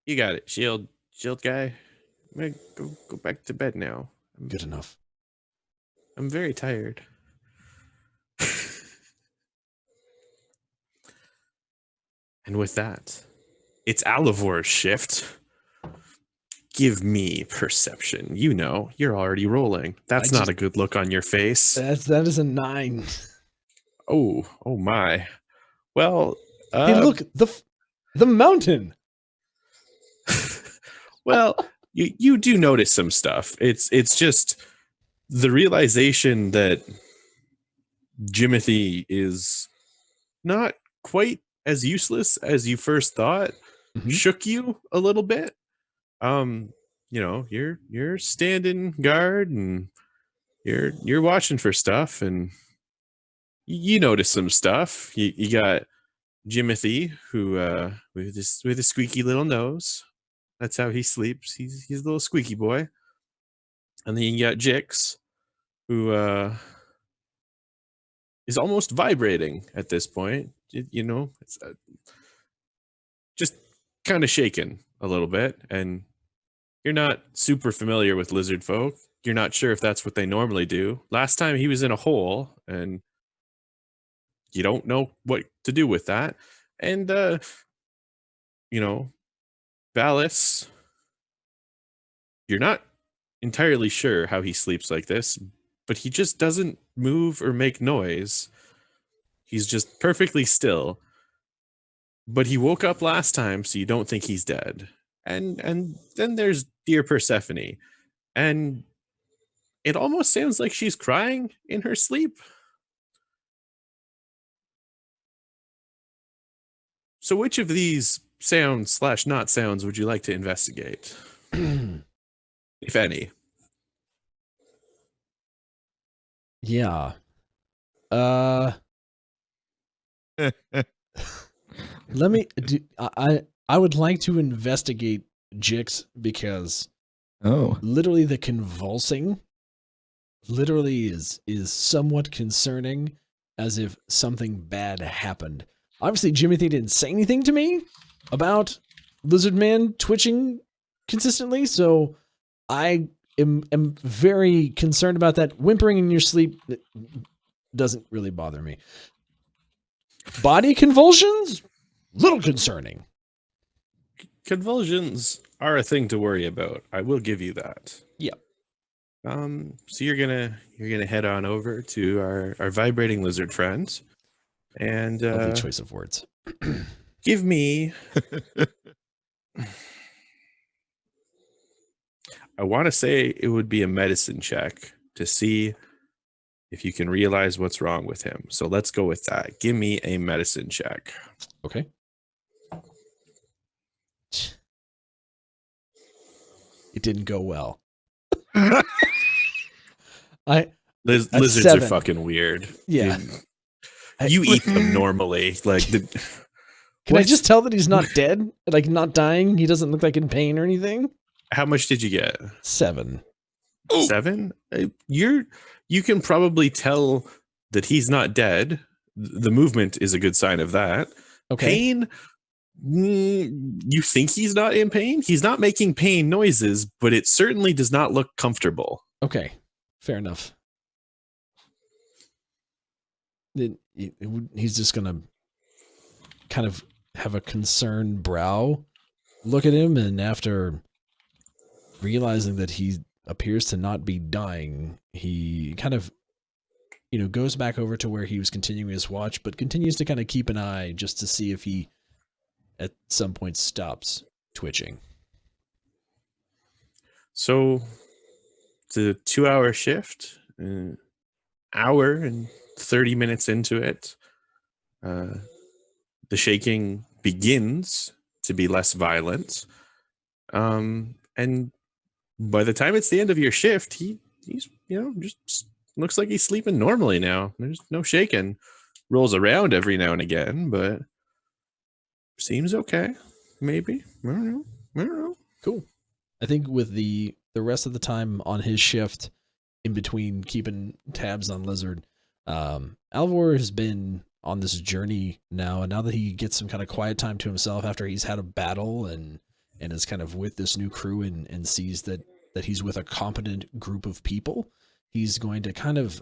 You got it. Shield guy. I'm gonna go back to bed now. Good enough. I'm very tired. And with that, it's Alivor's shift. Give me perception. You know, you're already rolling. That's not a good look on your face. That is a 9. Oh my. Well, hey, look, the mountain. Well, you do notice some stuff. It's just the realization that Jimothy is not quite as useless as you first thought. Shook you a little bit. You know, you're standing guard and you're watching for stuff, and you notice some stuff. You got Jimothy, who with a squeaky little nose. That's how he sleeps. He's a little squeaky boy. And then you got Jix, who is almost vibrating at this point. You know, it's just kind of shaken a little bit, and you're not super familiar with lizard folk. You're not sure if that's what they normally do. Last time he was in a hole, and you don't know what to do with that. And you know, Valis, you're not entirely sure how he sleeps like this, but he just doesn't move or make noise. He's just perfectly still. But he woke up last time, so you don't think he's dead. And then there's dear Persephone. And it almost sounds like she's crying in her sleep. So which of these sounds / not sounds would you like to investigate? If any. Yeah. Let me do. I would like to investigate Jix, because literally the convulsing literally is somewhat concerning, as if something bad happened. Obviously, Jimothy didn't say anything to me about Lizard Man twitching consistently, so I am very concerned about that. Whimpering in your sleep doesn't really bother me. Body convulsions? Little concerning. Convulsions are a thing to worry about. I will give you that. Yep. So you're gonna head on over to our vibrating lizard friend, and Lovely choice of words. give me. I want to say it would be a medicine check to see if you can realize what's wrong with him. So let's go with that. Give me a medicine check. Okay. It didn't go well. Lizards 7. are fucking weird. Yeah. You eat them normally. Like, can I just tell that he's not dead? Like, not dying? He doesn't look like in pain or anything? How much did you get? 7. 7? You can probably tell that he's not dead. The movement is a good sign of that. Okay. Pain, You think he's not in pain? He's not making pain noises, but it certainly does not look comfortable. Okay, fair enough. Then he's just gonna kind of have a concerned brow, look at him, and after realizing that he appears to not be dying, he kind of, goes back over to where he was continuing his watch, but continues to kind of keep an eye just to see if he at some point stops twitching. So the 2-hour shift, hour and 30 minutes into it, the shaking begins to be less violent. And by the time it's the end of your shift, he's just looks like he's sleeping normally now. There's no shaking. Rolls around every now and again, but seems okay. Maybe. I don't know. Cool. I think with the rest of the time on his shift, in between keeping tabs on Lizard, Alvor has been on this journey now, and now that he gets some kind of quiet time to himself after he's had a battle and is kind of with this new crew and sees that he's with a competent group of people, he's going to kind of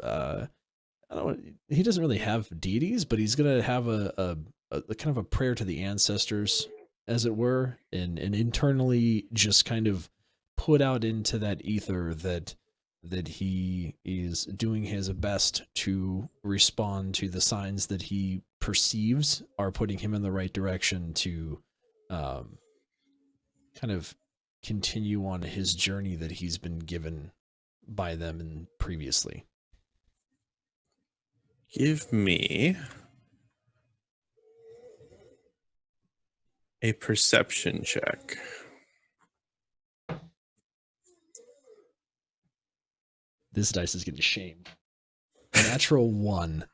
he doesn't really have deities, but he's going to have a kind of a prayer to the ancestors, as it were, and internally just kind of put out into that ether that he is doing his best to respond to the signs that he perceives are putting him in the right direction to kind of continue on his journey that he's been given by them and previously. Give me a perception check. This dice is getting shamed. Natural 1.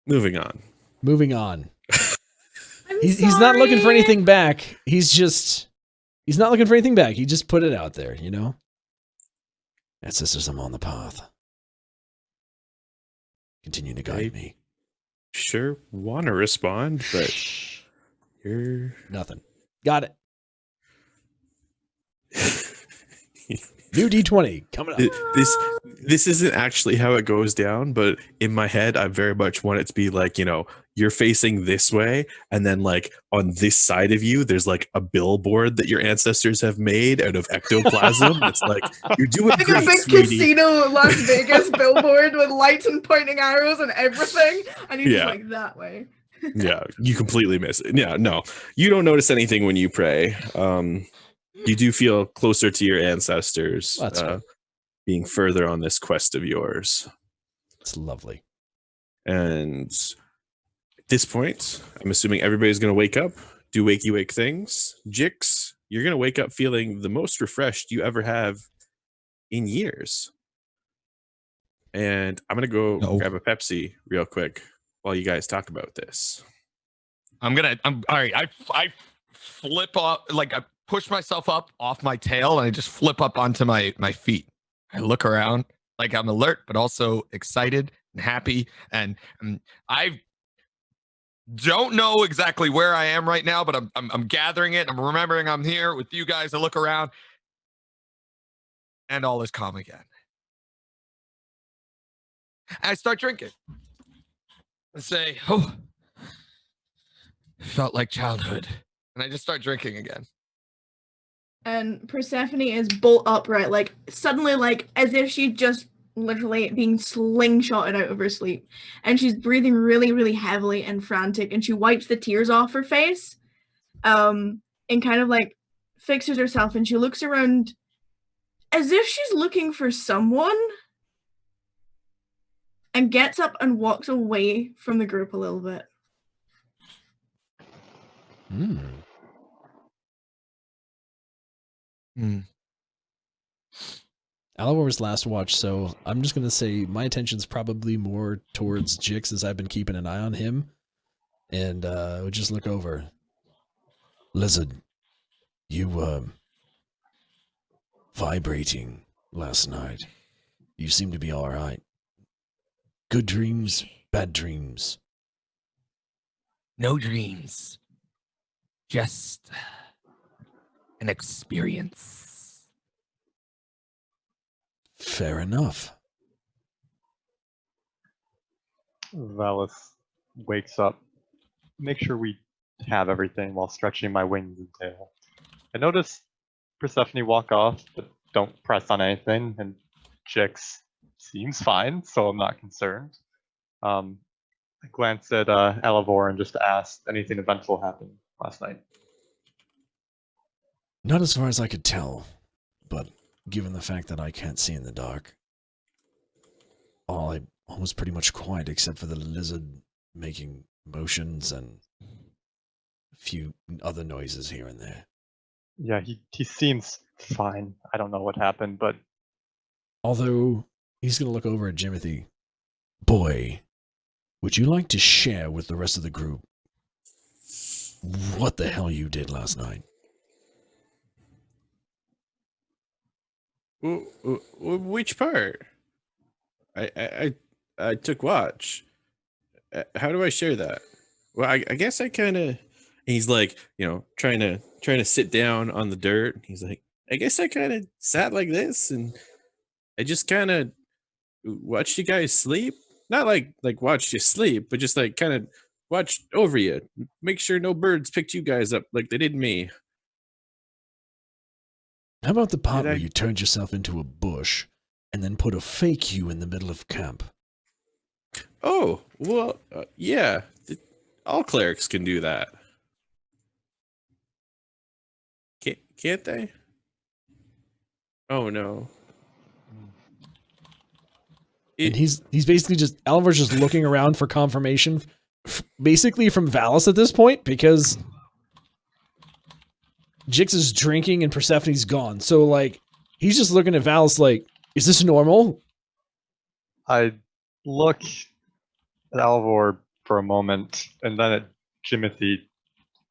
Moving on. He's not looking for anything back. He's not looking for anything back. He just put it out there, Ancestors, I'm on the path. Continue to guide me. Sure want to respond, but you're nothing. Got it. New D20 coming up. This isn't actually how it goes down, but in my head, I very much want it to be like, you're facing this way, and then like on this side of you, there's like a billboard that your ancestors have made out of ectoplasm. It's like, you're doing like great, a big sweetie. casino Las Vegas billboard with lights and pointing arrows and everything, and he's just like that way. Yeah, you completely miss it. Yeah, no, you don't notice anything when you pray. You do feel closer to your ancestors. That's right. Being further on this quest of yours. It's lovely. And at this point, I'm assuming everybody's going to wake up, do wakey wake things. Jix, you're going to wake up feeling the most refreshed you ever have in years. And I'm going to go grab a Pepsi real quick while you guys talk about this. I'm all right. I flip off, like I push myself up off my tail and I just flip up onto my feet. I look around like I'm alert, but also excited and happy. And I don't know exactly where I am right now, but I'm gathering it. I'm remembering I'm here with you guys. I look around and all is calm again. And I start drinking. I say, oh, felt like childhood. And I just start drinking again. And Persephone is bolt upright, like suddenly, like as if she just literally being slingshotted out of her sleep. And she's breathing really, really heavily and frantic, and she wipes the tears off her face, and kind of like fixes herself, and she looks around as if she's looking for someone, and gets up and walks away from the group a little bit. Alavor's last watch, so I'm just going to say my attention's probably more towards Jix as I've been keeping an eye on him. And would just look over. Lizard, you vibrating last night. You seem to be all right. Good dreams, Bad dreams. No dreams. Just an experience. Fair enough. Valis wakes up. Make sure we have everything while stretching my wings and tail. I notice Persephone walk off, but don't press on anything, and Jix seems fine, so I'm not concerned. I glance at Elevor and just asked, anything eventful happened last night? Not as far as I could tell, but given the fact that I can't see in the dark, all was pretty much quiet except for the lizard making motions and a few other noises here and there. Yeah, he seems fine. I don't know what happened, but... Although, he's going to look over at Jimothy. Boy, would you like to share with the rest of the group what the hell you did last night? Which part? I took watch. How do I share that? Well, I guess I kind of. He's like, trying to sit down on the dirt. He's like, I guess I kind of sat like this, and I just kind of watched you guys sleep. Not like watched you sleep, but just like kind of watched over you, make sure no birds picked you guys up like they did me. How about the part where you turned yourself into a bush and then put a fake you in the middle of camp? Oh, well, yeah. All clerics can do that. Can't they? Oh, no. And he's basically just, Alvar's just looking around for confirmation, basically from Valis at this point, because Jix is drinking and Persephone's gone. So, like, he's just looking at Valis like, is this normal? I look at Alvor for a moment, and then at Jimothy,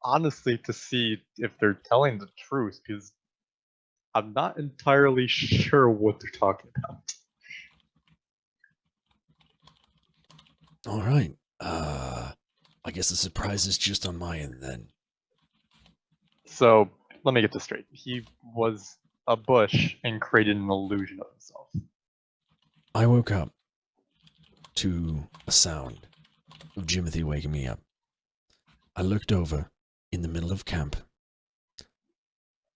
honestly, to see if they're telling the truth, because I'm not entirely sure what they're talking about. All right. I guess the surprise is just on my end then. So, let me get this straight. He was a bush and created an illusion of himself. I woke up to a sound of Jimothy waking me up. I looked over in the middle of camp,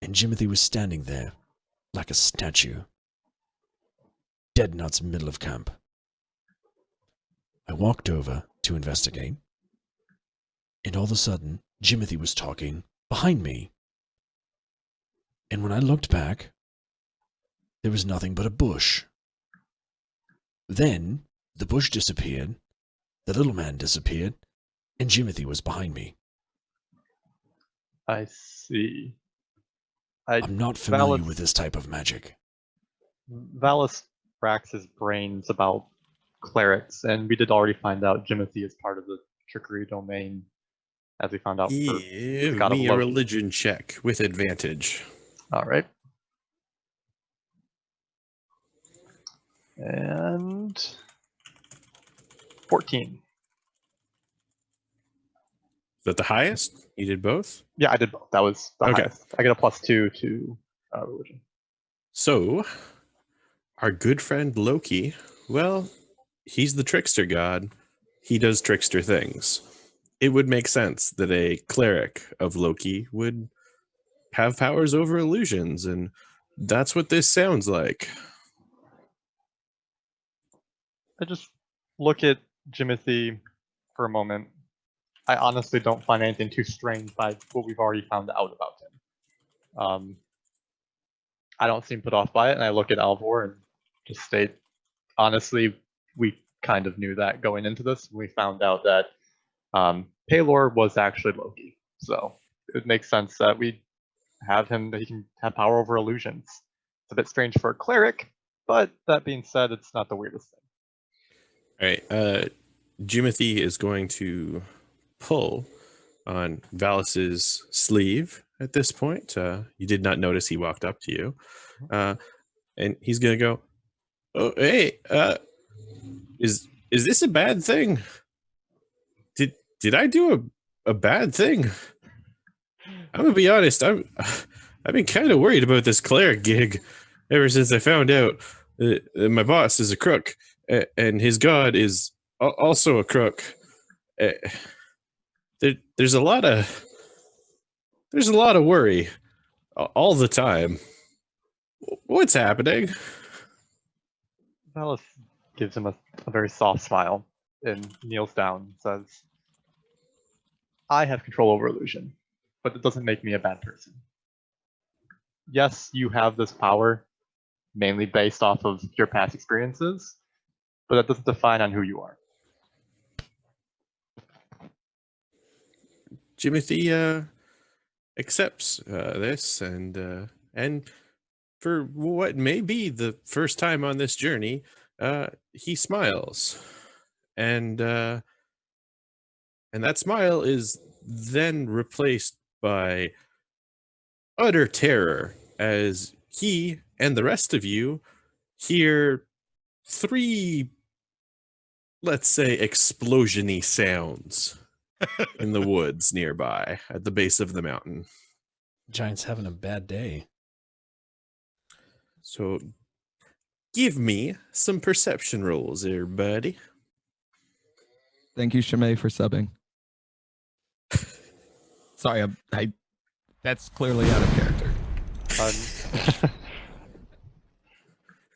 and Jimothy was standing there like a statue, dead nuts middle of camp. I walked over to investigate, and all of a sudden, Jimothy was talking behind me. And when I looked back, there was nothing but a bush. Then, the bush disappeared, the little man disappeared, and Jimothy was behind me. I see. I'm not familiar with this type of magic. Valis racks his brains about clerics, and we did already find out Jimothy is part of the trickery domain, as we found out. Give me a religion check with advantage. All right. And 14. Is that the highest? You did both? Yeah, I did both. That was the Okay. highest. I get a +2 to religion. So, our good friend Loki, well, he's the trickster god. He does trickster things. It would make sense that a cleric of Loki would have powers over illusions, and that's what this sounds like. I just look at Jimothy for a moment. I honestly don't find anything too strange by what we've already found out about him. I don't seem put off by it, and I look at Alvor and just state, honestly, we kind of knew that going into this. We found out that Paylor was actually Loki, so it makes sense that we have him, that he can have power over illusions. It's a bit strange for a cleric, but that being said, it's not the weirdest thing. All right, Jimothy is going to pull on Valis's sleeve at this point. You did not notice he walked up to you. And he's going to go, oh, hey, is is this a bad thing? Did I do a bad thing? I'm gonna be honest. I've been kind of worried about this cleric gig ever since I found out that my boss is a crook and his god is also a crook. There's a lot of worry all the time. What's happening? Valis gives him a very soft smile and kneels down and says, I have control over illusion, but it doesn't make me a bad person. Yes, you have this power, mainly based off of your past experiences, but that doesn't define on who you are. Jimothy accepts this, and for what may be the first time on this journey, he smiles, and that smile is then replaced by utter terror as he and the rest of you hear 3, let's say, explosion-y sounds in the woods nearby at the base of the mountain. Giant's having a bad day. So give me some perception rolls there, buddy. Thank you, Shimei, for subbing. Sorry, I that's clearly out of character.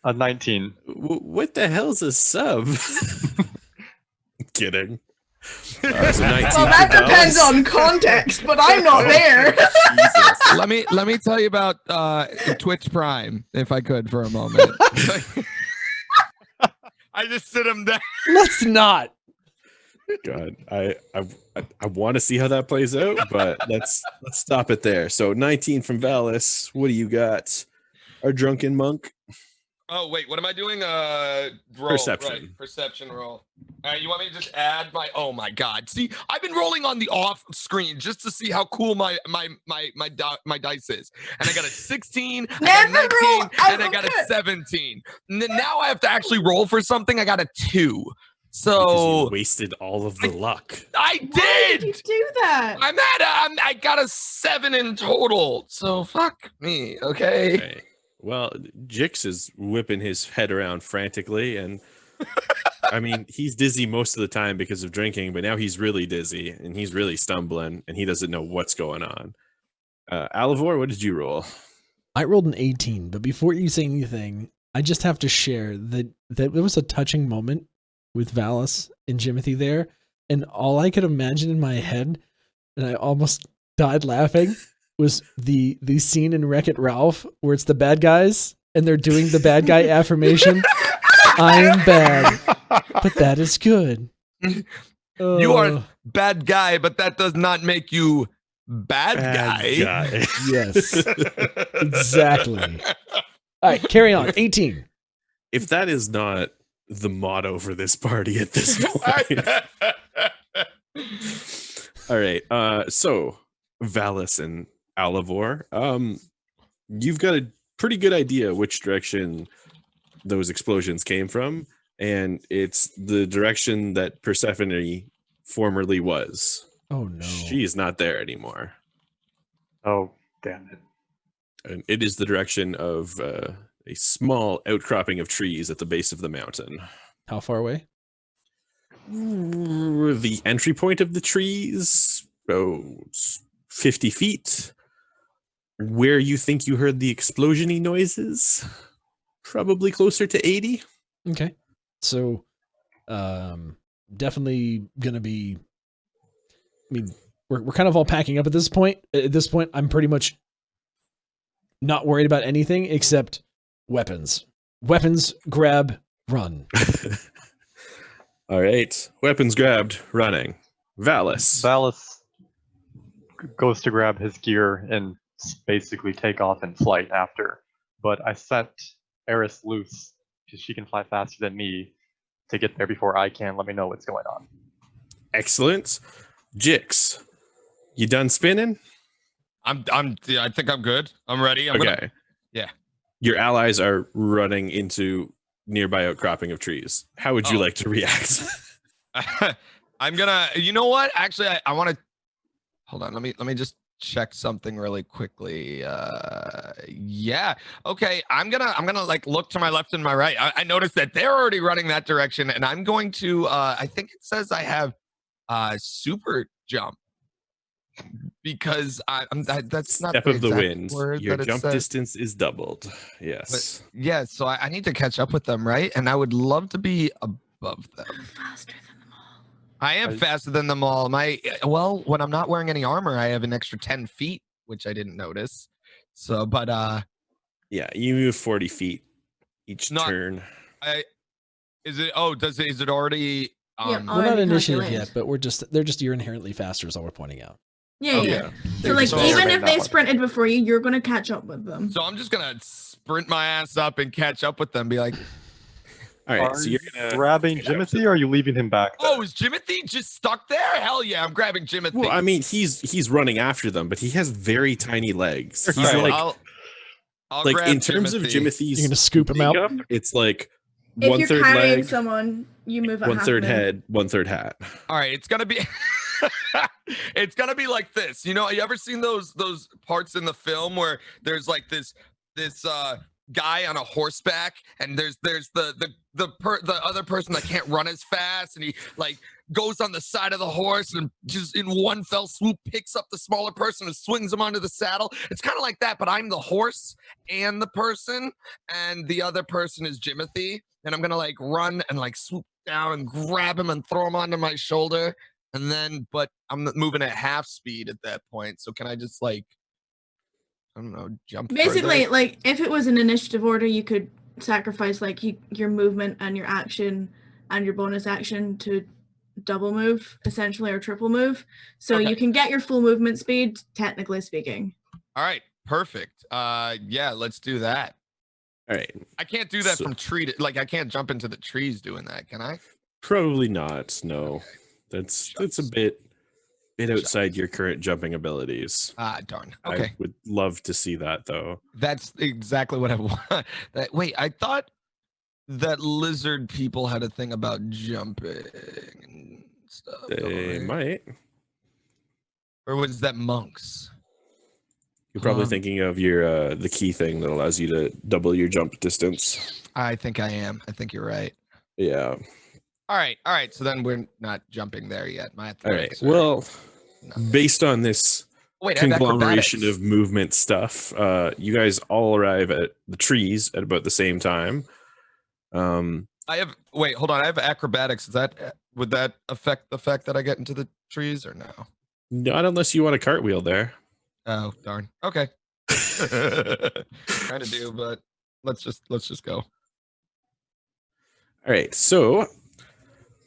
A 19. What the hell's a sub? Kidding. So 19 Well, that depends on context, but I'm not there. Let me tell you about Twitch Prime, if I could, for a moment. I just sit him down. Let's not. God, I want to see how that plays out, but let's stop it there. So 19 from Valis. What do you got? Our drunken monk. Oh wait, what am I doing? Roll, Perception. Right, perception roll. All right, you want me to just add my? Oh my God! See, I've been rolling on the off screen just to see how cool my dice is, and I got a 16, I got a 19, and I got a 17. And then now I have to actually roll for something. I got a 2. Because So you wasted all of the luck. I Why did. did you do that? I got a 7 in total. So fuck me. Okay. Okay. Well, Jix is whipping his head around frantically, and I mean, he's dizzy most of the time because of drinking, but now he's really dizzy and he's really stumbling and he doesn't know what's going on. Alivor, what did you roll? I rolled an 18, but before you say anything, I just have to share that there was a touching moment with Valis and Jimothy there, and all I could imagine in my head, and I almost died laughing, was the scene in Wreck-It Ralph where it's the bad guys and they're doing the bad guy affirmation. I am bad, but that is good. You are bad guy, but that does not make you bad guy. Yes, exactly. All right, carry on. 18. If that is not the motto for this party at this point. All right. So Valis and Alivor, you've got a pretty good idea which direction those explosions came from, and it's the direction that Persephone formerly was. Oh no. She's not there anymore. Oh, damn it. And it is the direction of a small outcropping of trees at the base of the mountain. How far away? The entry point of the trees, 50 feet. Where you think you heard the explosion-y noises, probably closer to 80. Okay. So, definitely gonna be, I mean, we're kind of all packing up at this point. At this point, I'm pretty much not worried about anything except weapons. Weapons, grab, run. All right. Weapons grabbed, running. Valis. Valis goes to grab his gear and basically take off in flight after. But I sent Eris loose because she can fly faster than me to get there before I can. Let me know what's going on. Excellent. Jix, you done spinning? I think I'm good. I'm ready. Okay. Yeah. Your allies are running into nearby outcropping of trees. How would you like to react? I'm gonna. You know what? Actually, I want to. Hold on. Let me just check something really quickly. Yeah. Okay. I'm gonna like look to my left and my right. I noticed that they're already running that direction, and I'm going to. I think it says I have super jump because that's not Step the of the exact wind. word Your that it jump says. distance is doubled. Yes. But, yeah. So I need to catch up with them, right? And I would love to be above them. Faster than them all. I am faster than them all. When I'm not wearing any armor, I have an extra 10 feet, which I didn't notice. So, but yeah, you move 40 feet each turn. Is it already Yeah, we're not initiative calculated. yet, but you're inherently faster is all we're pointing out. Yeah. So like even if they sprinted before you, you're gonna catch up with them. So I'm just gonna sprint my ass up and catch up with them. Be like, all right. Are So you you're grabbing Jimothy, or are you leaving him back there? oh, is Jimothy just stuck there? Hell yeah, I'm grabbing Jimothy. Well, I mean, he's running after them, but he has very tiny legs. He's All right, like, I'll like grab in terms of Jimothy's, you're gonna scoop him out. It's like If 1/3 you're carrying leg, someone, you move at 1/3 half head, 1/3 hat. All right, it's gonna be it's gonna be like this. You know, you ever seen those parts in the film where there's like this guy on a horseback, and there's the other person that can't run as fast, and he like goes on the side of the horse and just in one fell swoop picks up the smaller person and swings him onto the saddle. It's kind of like that, but I'm the horse and the person, and the other person is Jimothy, and I'm gonna like run and like swoop down and grab him and throw him onto my shoulder, and then but I'm moving at half speed at that point. So can I just like, I don't know, jump Basically, further? like if it was an initiative order, you could sacrifice like your movement and your action and your bonus action to double move, essentially, or triple move. So you can get your full movement speed, technically speaking. All right, perfect. Yeah, let's do that. All right. I can't do that from tree to, like I can't jump into the trees doing that, can I? Probably not. No, that's a bit outside your current jumping abilities. Ah, darn. Okay. I would love to see that though. That's exactly what I want. Wait, I thought that lizard people had a thing about jumping and stuff. They might. Or was that monks? You're probably thinking of your the key thing that allows you to double your jump distance. I think I am. I think you're right. Yeah. All right. So then we're not jumping there yet. My All right. athletics are Well, nothing. based on this Wait, I have conglomeration acrobatics. of movement stuff, you guys all arrive at the trees at about the same time. Wait, hold on. I have acrobatics. Would that affect the fact that I get into the trees or no? Not unless you want a cartwheel there. Oh, darn. Okay. Trying to do, but let's just go. All right. So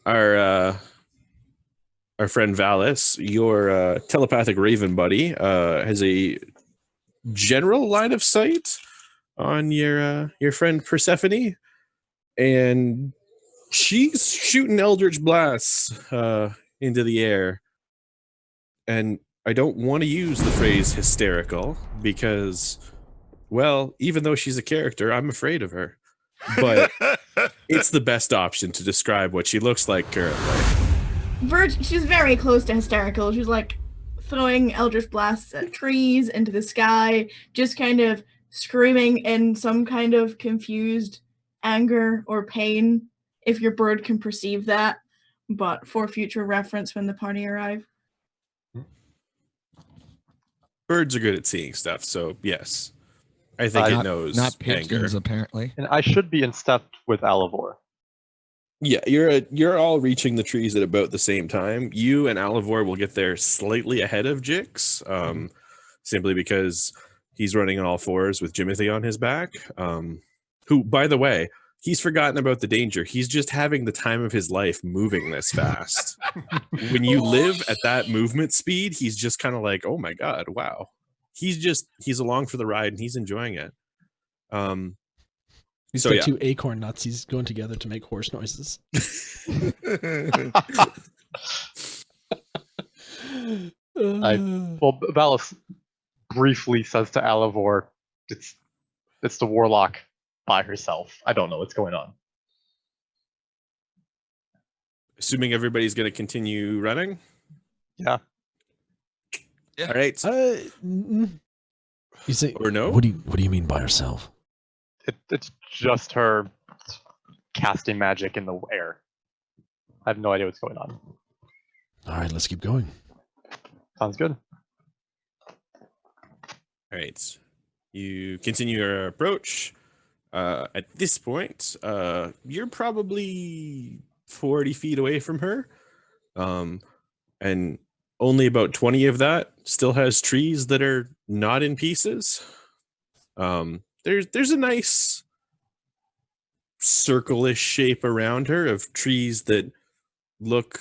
our friend Valis, your telepathic raven buddy, has a general line of sight on your friend Persephone, and she's shooting eldritch blasts into the air. And I don't want to use the phrase hysterical because, well, even though she's a character, I'm afraid of her. But it's the best option to describe what she looks like currently. She's very close to hysterical. She's like throwing eldritch blasts at trees, into the sky, just kind of screaming in some kind of confused anger or pain, if your bird can perceive that, but for future reference when the party arrive. Birds are good at seeing stuff, so yes. I think it knows Not pigeons, anger. apparently. And I should be in step with Alivor. Yeah, you're all reaching the trees at about the same time. You and Alivor will get there slightly ahead of Jix, simply because he's running on all fours with Jimothy on his back. Who, by the way, he's forgotten about the danger. He's just having the time of his life moving this fast. When you live at that movement speed, he's just kind of like, oh my god, wow. He's along for the ride and he's enjoying it. He's So, got yeah. two acorn nuts. He's going together to make horse noises. Well, Valis briefly says to Alivor, it's the warlock by herself. I don't know what's going on. assuming everybody's going to continue running. Yeah. Yeah. All right. You say Or no? What do you mean by herself? It's just her casting magic in the air. I have no idea what's going on. All right, let's keep going. Sounds good. All right. You continue your approach. At this point, you're probably 40 feet away from her. And only about 20 of that still has trees that are not in pieces. There's a nice circle-ish shape around her of trees that look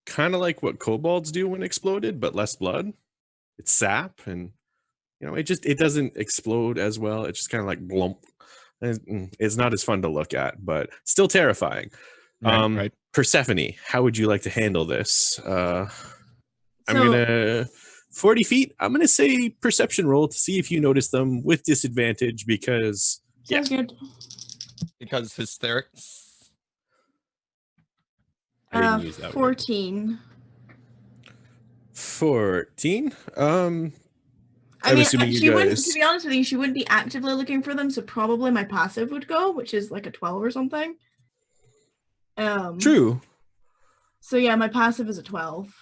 kind of like what kobolds do when exploded, but less blood. It's sap, and it doesn't explode as well. It's just kind of like blump. It's not as fun to look at, but still terrifying. Right. Persephone, how would you like to handle this? I'm So- gonna 40 feet. I'm gonna say perception roll to see if you notice them with disadvantage because Sounds good. Because hysterics. I didn't use that word. 14. 14. I I'm mean, assuming she you wouldn't, guys. to be honest with you, she wouldn't be actively looking for them, so probably my passive would go, which is like a 12 or something. True. So yeah, my passive is a 12.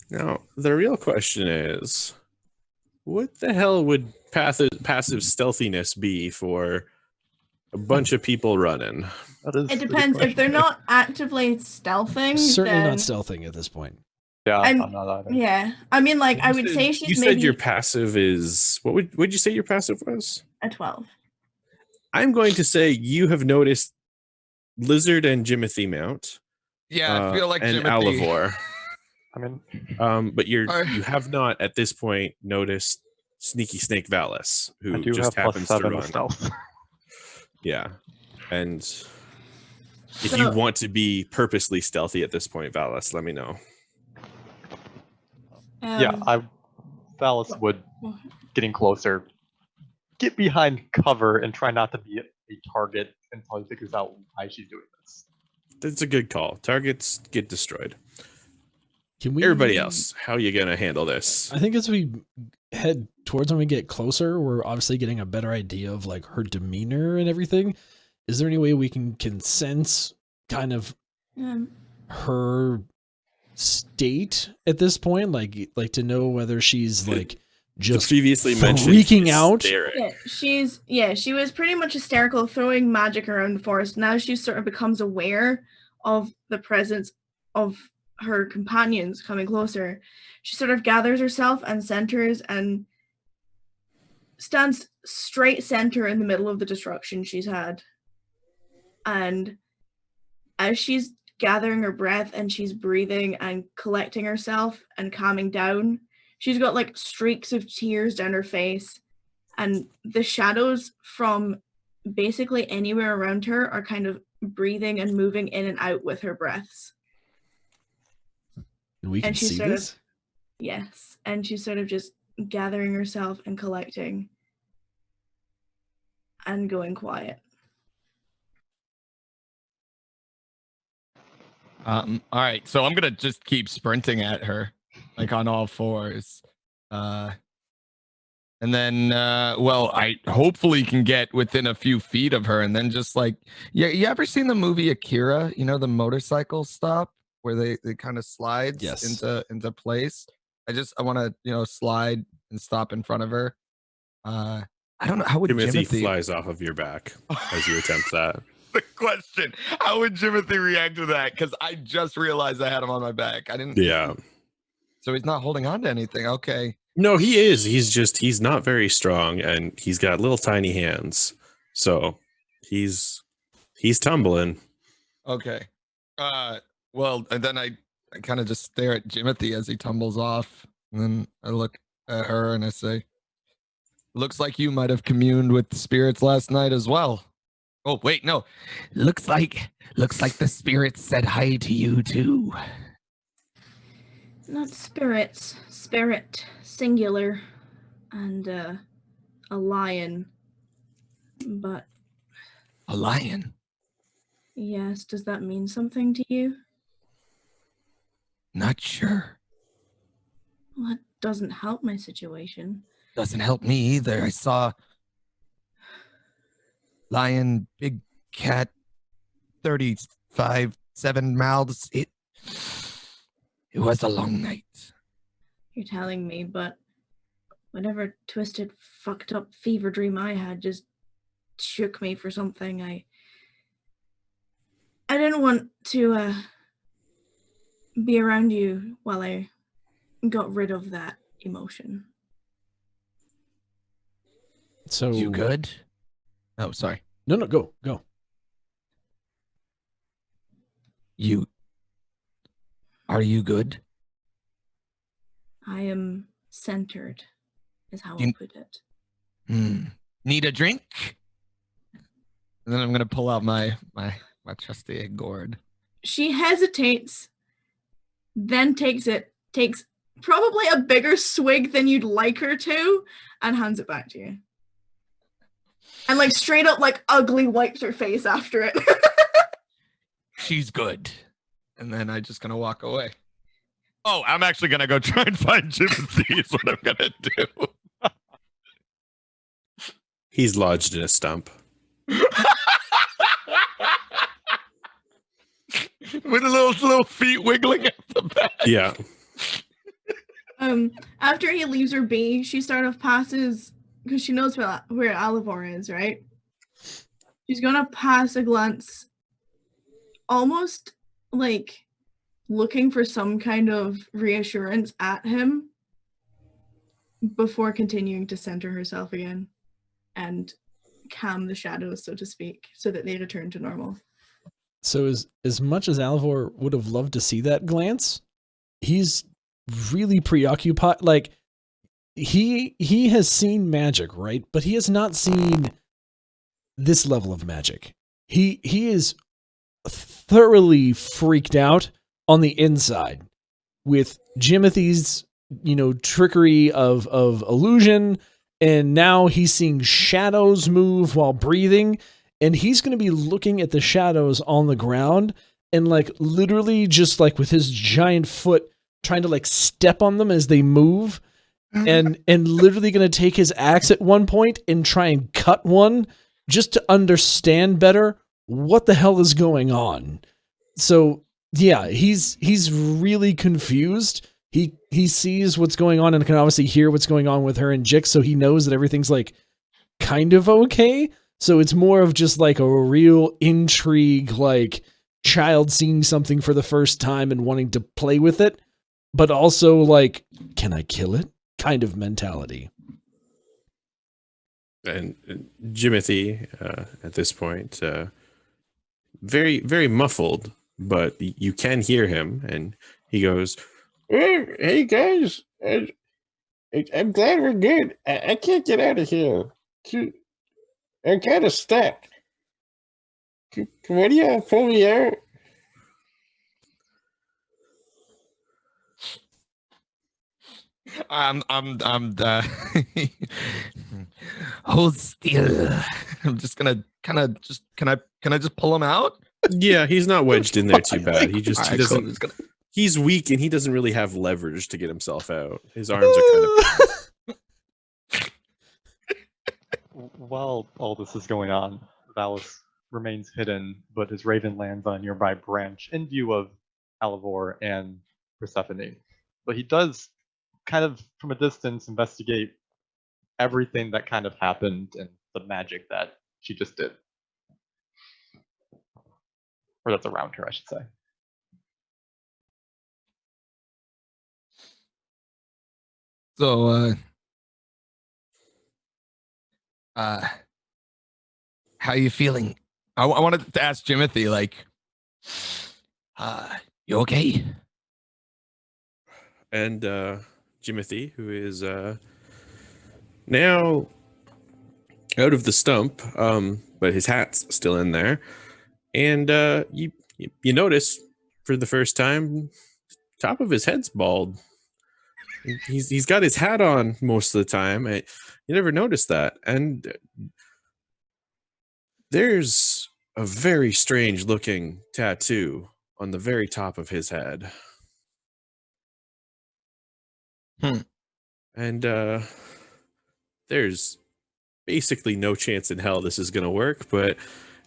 Now the real question is, what the hell would passive stealthiness be for a bunch of people running? That is It a good depends. If they're question. not actively stealthing, Certainly then not stealthing at this point. Yeah, I'm- I'm not either. yeah. I mean, like, I You would said- say she's You maybe said your passive is would you say your passive was? a 12. I'm going to say you have noticed Lizard and Jimothy mount. Yeah, I feel like and Jimothy. Alivor. I mean, But you Are- have not at this point noticed Sneaky Snake Valis, I who do just have happens to +7 run. to stealth. Yeah, and if So- you want to be purposely stealthy at this point, Valis, let me know. Yeah, Valis would, getting closer, get behind cover and try not to be a target until he figures out why she's doing this. That's a good call. Targets get destroyed. Can we? Everybody else, how are you gonna handle this? I think as we head towards when we get closer, we're obviously getting a better idea of like her demeanor and everything. Is there any way we can sense kind of her state at this point, like to know whether she's like just previously mentioned freaking out? Yeah, she was pretty much hysterical, throwing magic around the forest. Now she sort of becomes aware of the presence of her companions coming closer. She sort of gathers herself and centers and stands straight center in the middle of the destruction she's had. And as she's gathering her breath and she's breathing and collecting herself and calming down, she's got like streaks of tears down her face, and the shadows from basically anywhere around her are kind of breathing and moving in and out with her breaths. And we can And she's see sort of- this. Yes, and she's sort of just gathering herself and collecting and going quiet. All right, so I'm gonna just keep sprinting at her, like on all fours, and then, well, I hopefully can get within a few feet of her, and then just like, yeah, you ever seen the movie Akira? You know, the motorcycle stop where they kind of slides Yes. into place. I want to slide and stop in front of her. I don't know how would Timothy Jimothy flies off of your back as you attempt that. the question. How would Jimothy react to that? Because I just realized I had him on my back. I didn't. Yeah. So he's not holding on to anything. Okay. No, he is. He's not very strong, and he's got little tiny hands. So he's tumbling. Okay. Well, and then I kind of just stare at Jimothy as he tumbles off. And then I look at her and I say, looks like you might have communed with the spirits last night as well. Oh, wait, no. Looks like the spirits said hi to you too. Not spirits, spirit, singular, and a lion. But A lion. yes, does that mean something to you? Not sure. Well, that doesn't help my situation. Doesn't help me either. I saw lion, big cat, 35, 7 mouths. It was a long night. You're telling me, but whatever twisted, fucked up fever dream I had just shook me for something. I didn't want to be around you while I got rid of that emotion. So You good? Oh, sorry. No, go. Are you good? I am centered, is how You- I'll put it. Need a drink? And then I'm gonna pull out my trusty gourd. She hesitates, then takes probably a bigger swig than you'd like her to, and hands it back to you. And like straight up like ugly wipes her face after it. She's good. And then I'm just gonna walk away. Oh, I'm actually gonna go try and find Jimothy is what I'm gonna do. He's lodged in a stump. With little feet wiggling at the back. Yeah. After he leaves her be, she sort of passes, because she knows where Alivor is, right? She's gonna pass a glance, almost like looking for some kind of reassurance at him before continuing to center herself again and calm the shadows, so to speak, so that they return to normal. So as much as Alivor would have loved to see that glance, he's really preoccupied. Like he has seen magic, right? But he has not seen this level of magic. He is thoroughly freaked out on the inside with Jimothy's, trickery of illusion, and now he's seeing shadows move while breathing, and he's going to be looking at the shadows on the ground and like literally just like with his giant foot trying to like step on them as they move, and literally going to take his axe at one point and try and cut one just to understand better what the hell is going on. So yeah, he's really confused. He sees what's going on and can obviously hear what's going on with her and Jix, so he knows that everything's like kind of okay. So it's more of just like a real intrigue, like child seeing something for the first time and wanting to play with it, but also like, can I kill it? Kind of mentality. And Jimothy, at this point, very, very muffled, but you can hear him, and he goes, "Hey guys, I'm glad we're good. I can't get out of here. I'm kind of stuck. What do you pull me out?" Hold still. I'm just gonna can I just pull him out? Yeah, he's not wedged in there too bad. He doesn't. Cool. He's weak and he doesn't really have leverage to get himself out. His arms are kind of. While all this is going on, Valis remains hidden, but his raven lands on a nearby branch in view of Alivor and Persephone. But he does kind of, from a distance, investigate everything that kind of happened and the magic that she just did. Or that's around her, I should say. So, how you feeling? I wanted to ask Jimothy, like, you okay? And Jimothy, who is now out of the stump, but his hat's still in there, and you notice for the first time, top of his head's bald. He's got his hat on most of the time. You never notice that, and there's a very strange looking tattoo on the very top of his head. And there's basically no chance in hell this is going to work, but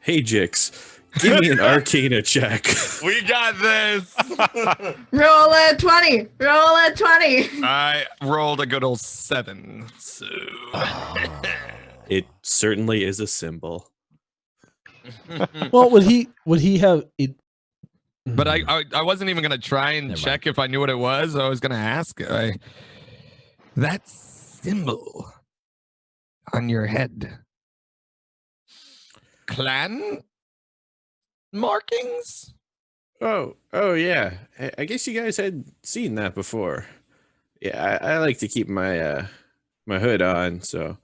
hey, Jix, give me an Arcana check. We got this. Roll a 20. Roll a 20. I rolled a good old 7. So It certainly is a symbol. Well, would he have it? But I wasn't even gonna try and Never check if I knew what it was. I was gonna ask. That symbol on your head. Clan markings? Oh yeah. I guess you guys had seen that before. Yeah, I like to keep my my hood on so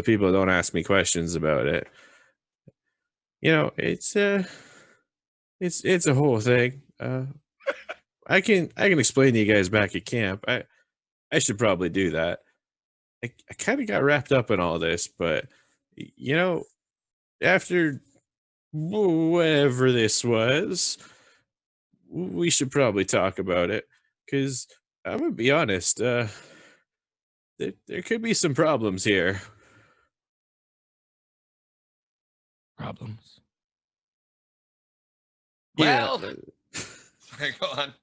people don't ask me questions about it. You know, it's a whole thing. I can explain to you guys back at camp. I should probably do that. I kind of got wrapped up in all this, but you know, after whatever this was, we should probably talk about it. Because I'm gonna be honest, there could be some problems here. Problems. Yeah, Well, sorry, go on.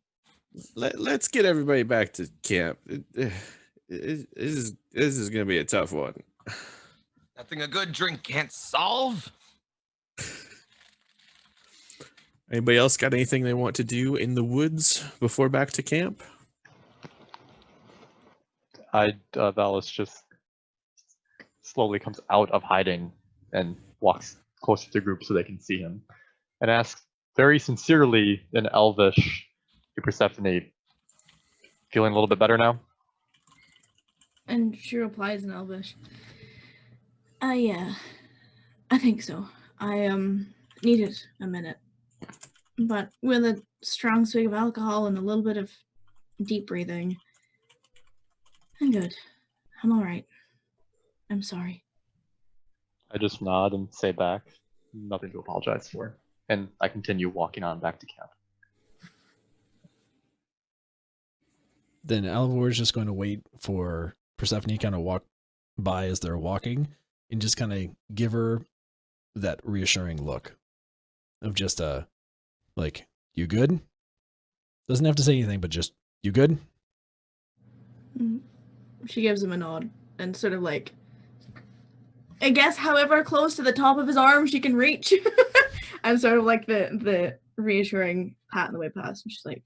let's get everybody back to camp. This is gonna be a tough one. Nothing a good drink can't solve. Anybody else got anything they want to do in the woods before back to camp? Valis just slowly comes out of hiding and walks closer to the group so they can see him, and asks very sincerely in Elvish to Persephone, "Feeling a little bit better now?" And she replies in Elvish, yeah, I think so. I needed a minute. But with a strong swig of alcohol and a little bit of deep breathing, I'm good. I'm all right. I'm sorry. I just nod and say back, "Nothing to apologize for." And I continue walking on back to camp. Then Alivor is just going to wait for Persephone to kind of walk by as they're walking and just kind of give her that reassuring look of just like, you good? Doesn't have to say anything, but just, you good? She gives him a nod and sort of like, I guess however close to the top of his arm she can reach. And sort of like the reassuring pat on the way past. And she's like,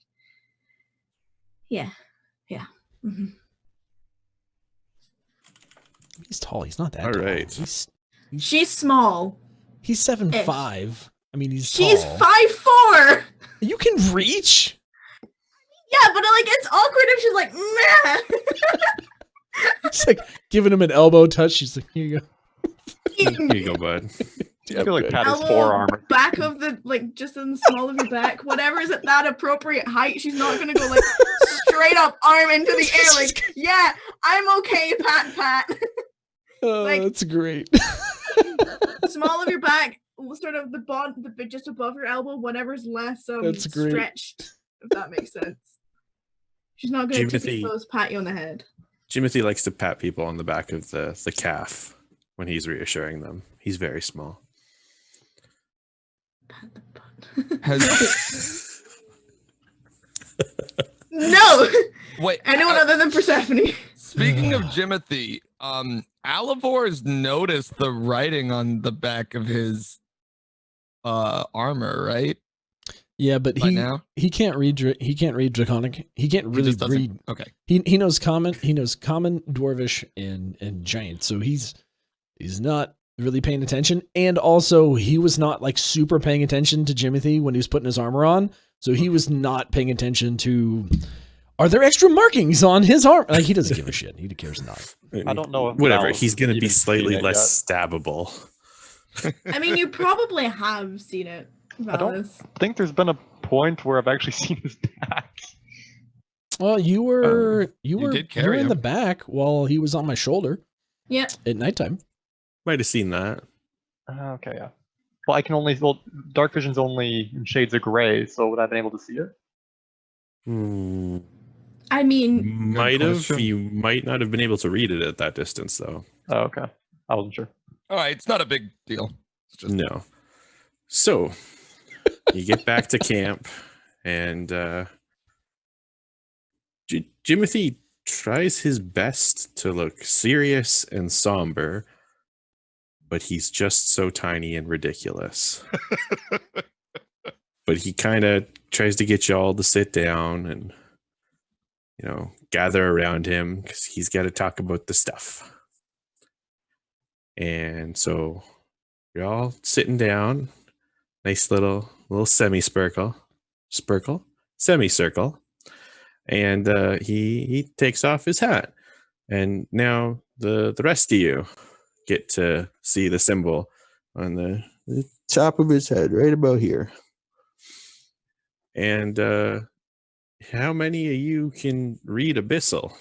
yeah. Mm-hmm. He's tall. He's not that All tall. right. She's small. He's 7'5". I mean, She's tall. 5'4". You can reach? Yeah, but like it's awkward if she's like, meh. It's like giving him an elbow touch. She's like, here you go. Here you go, bud. I feel like pat his Elbow, forearm. back of the, like, just in the small of your back, whatever is at that appropriate height. She's not gonna go like straight up arm into the air like, yeah, I'm okay, pat. Oh, Like- that's great. Small of your back, sort of the bit just above your elbow, whatever's less That's great. stretched, if that makes sense. She's not gonna Jimothy- pat you on the head. Jimothy likes to pat people on the back of the calf when he's reassuring them. He's very small. Pat the butt. Has, No! wait, Anyone other than Persephone. speaking of Jimothy, Alivor's noticed the writing on the back of his armor, right? Yeah, but By now? he can't read Draconic. He can't He really just doesn't- read. Okay. He knows common, Dwarvish, and Giant. So he's not really paying attention. And also he was not like super paying attention to Jimothy when he was putting his armor on. So he was not paying attention to, are there extra markings on his arm? Like, he doesn't give a shit. He cares not. I don't know if Whatever. Valis He's going to be even slightly seen it less stabbable. I mean, you probably have seen it, I don't Valis. think there's been a point where I've actually seen his back. Well, you were did carry in him. the back while he was on my shoulder Yeah. at nighttime. Might have seen that. Okay, yeah. Well, I can only, dark vision's only in shades of gray, so would I have been able to see it? I mean, Might have. question. You might not have been able to read it at that distance, though. Oh, okay. I wasn't sure. All right, it's not a big deal. It's just No. So you get back to camp, and Jimothy tries his best to look serious and somber, but he's just so tiny and ridiculous. But he kind of tries to get y'all to sit down and, gather around him because he's got to talk about the stuff. And so you're all sitting down, nice little semicircle, and he takes off his hat, and now the rest of you get to see the symbol on the top of his head, right about here. And how many of you can read Abyssal?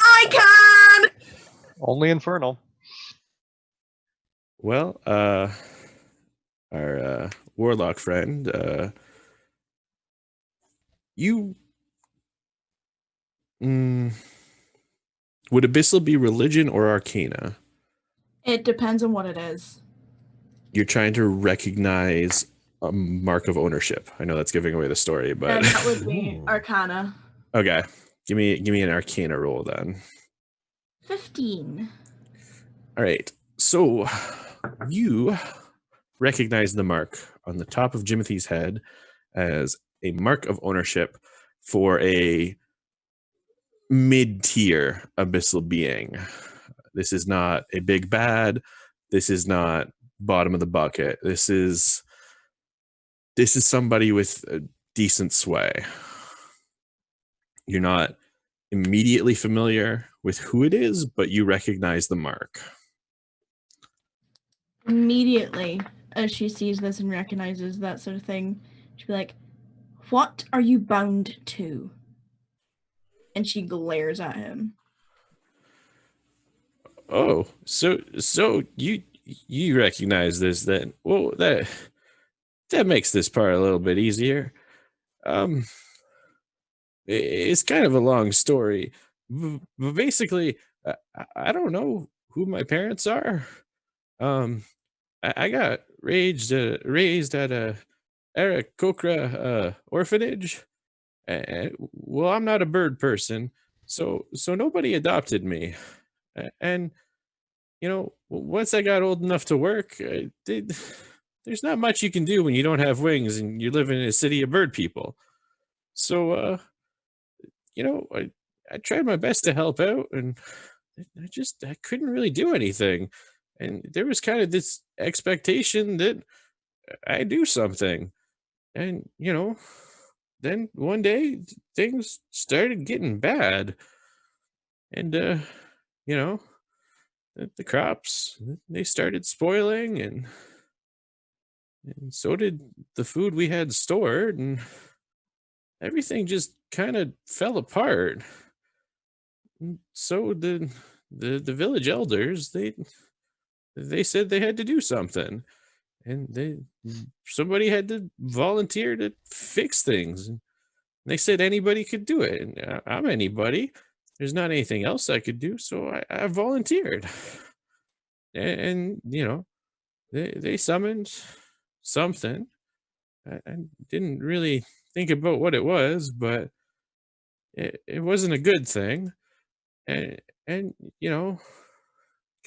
I can. Only Infernal. Well, our warlock friend, you would Abyssal be religion or arcana? it depends on what it is. You're trying to recognize a mark of ownership. I know that's giving away the story, but And that would be Arcana. okay. Give me an arcana roll then. 15. All right. So you recognize the mark on the top of Jimothy's head as a mark of ownership for a mid-tier abyssal being. This is not a big bad. This is not bottom of the bucket. This is somebody with a decent sway. You're not immediately familiar with who it is, but you recognize the mark. Immediately, as she sees this and recognizes that sort of thing, she'll be like, "What are you bound to?" And she glares at him. Oh, so you recognize this then? Well, that makes this part a little bit easier. It's kind of a long story, but basically, I don't know who my parents are. I got raised at a Aarakocra orphanage. Well, I'm not a bird person, so nobody adopted me. And once I got old enough to work, there's not much you can do when you don't have wings and you live in a city of bird people. So, I tried my best to help out, and I couldn't really do anything. And there was kind of this expectation that I do something. And, then one day things started getting bad. And, the crops, they started spoiling, and so did the food we had stored, and everything just kind of fell apart. And so the village elders, they said they had to do something, and somebody had to volunteer to fix things. And they said anybody could do it, and I'm anybody. There's not anything else I could do, so I volunteered. And they summoned something. I didn't really think about what it was, but it wasn't a good thing. And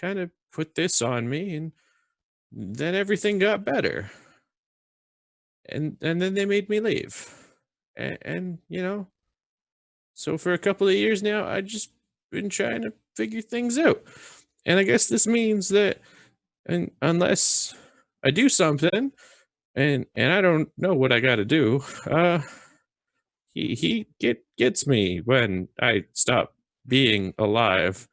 kind of put this on me, and then everything got better. And then they made me leave. And so for a couple of years now, I just been trying to figure things out. And I guess this means that unless I do something, and I don't know what I got to do, he gets me when I stop being alive.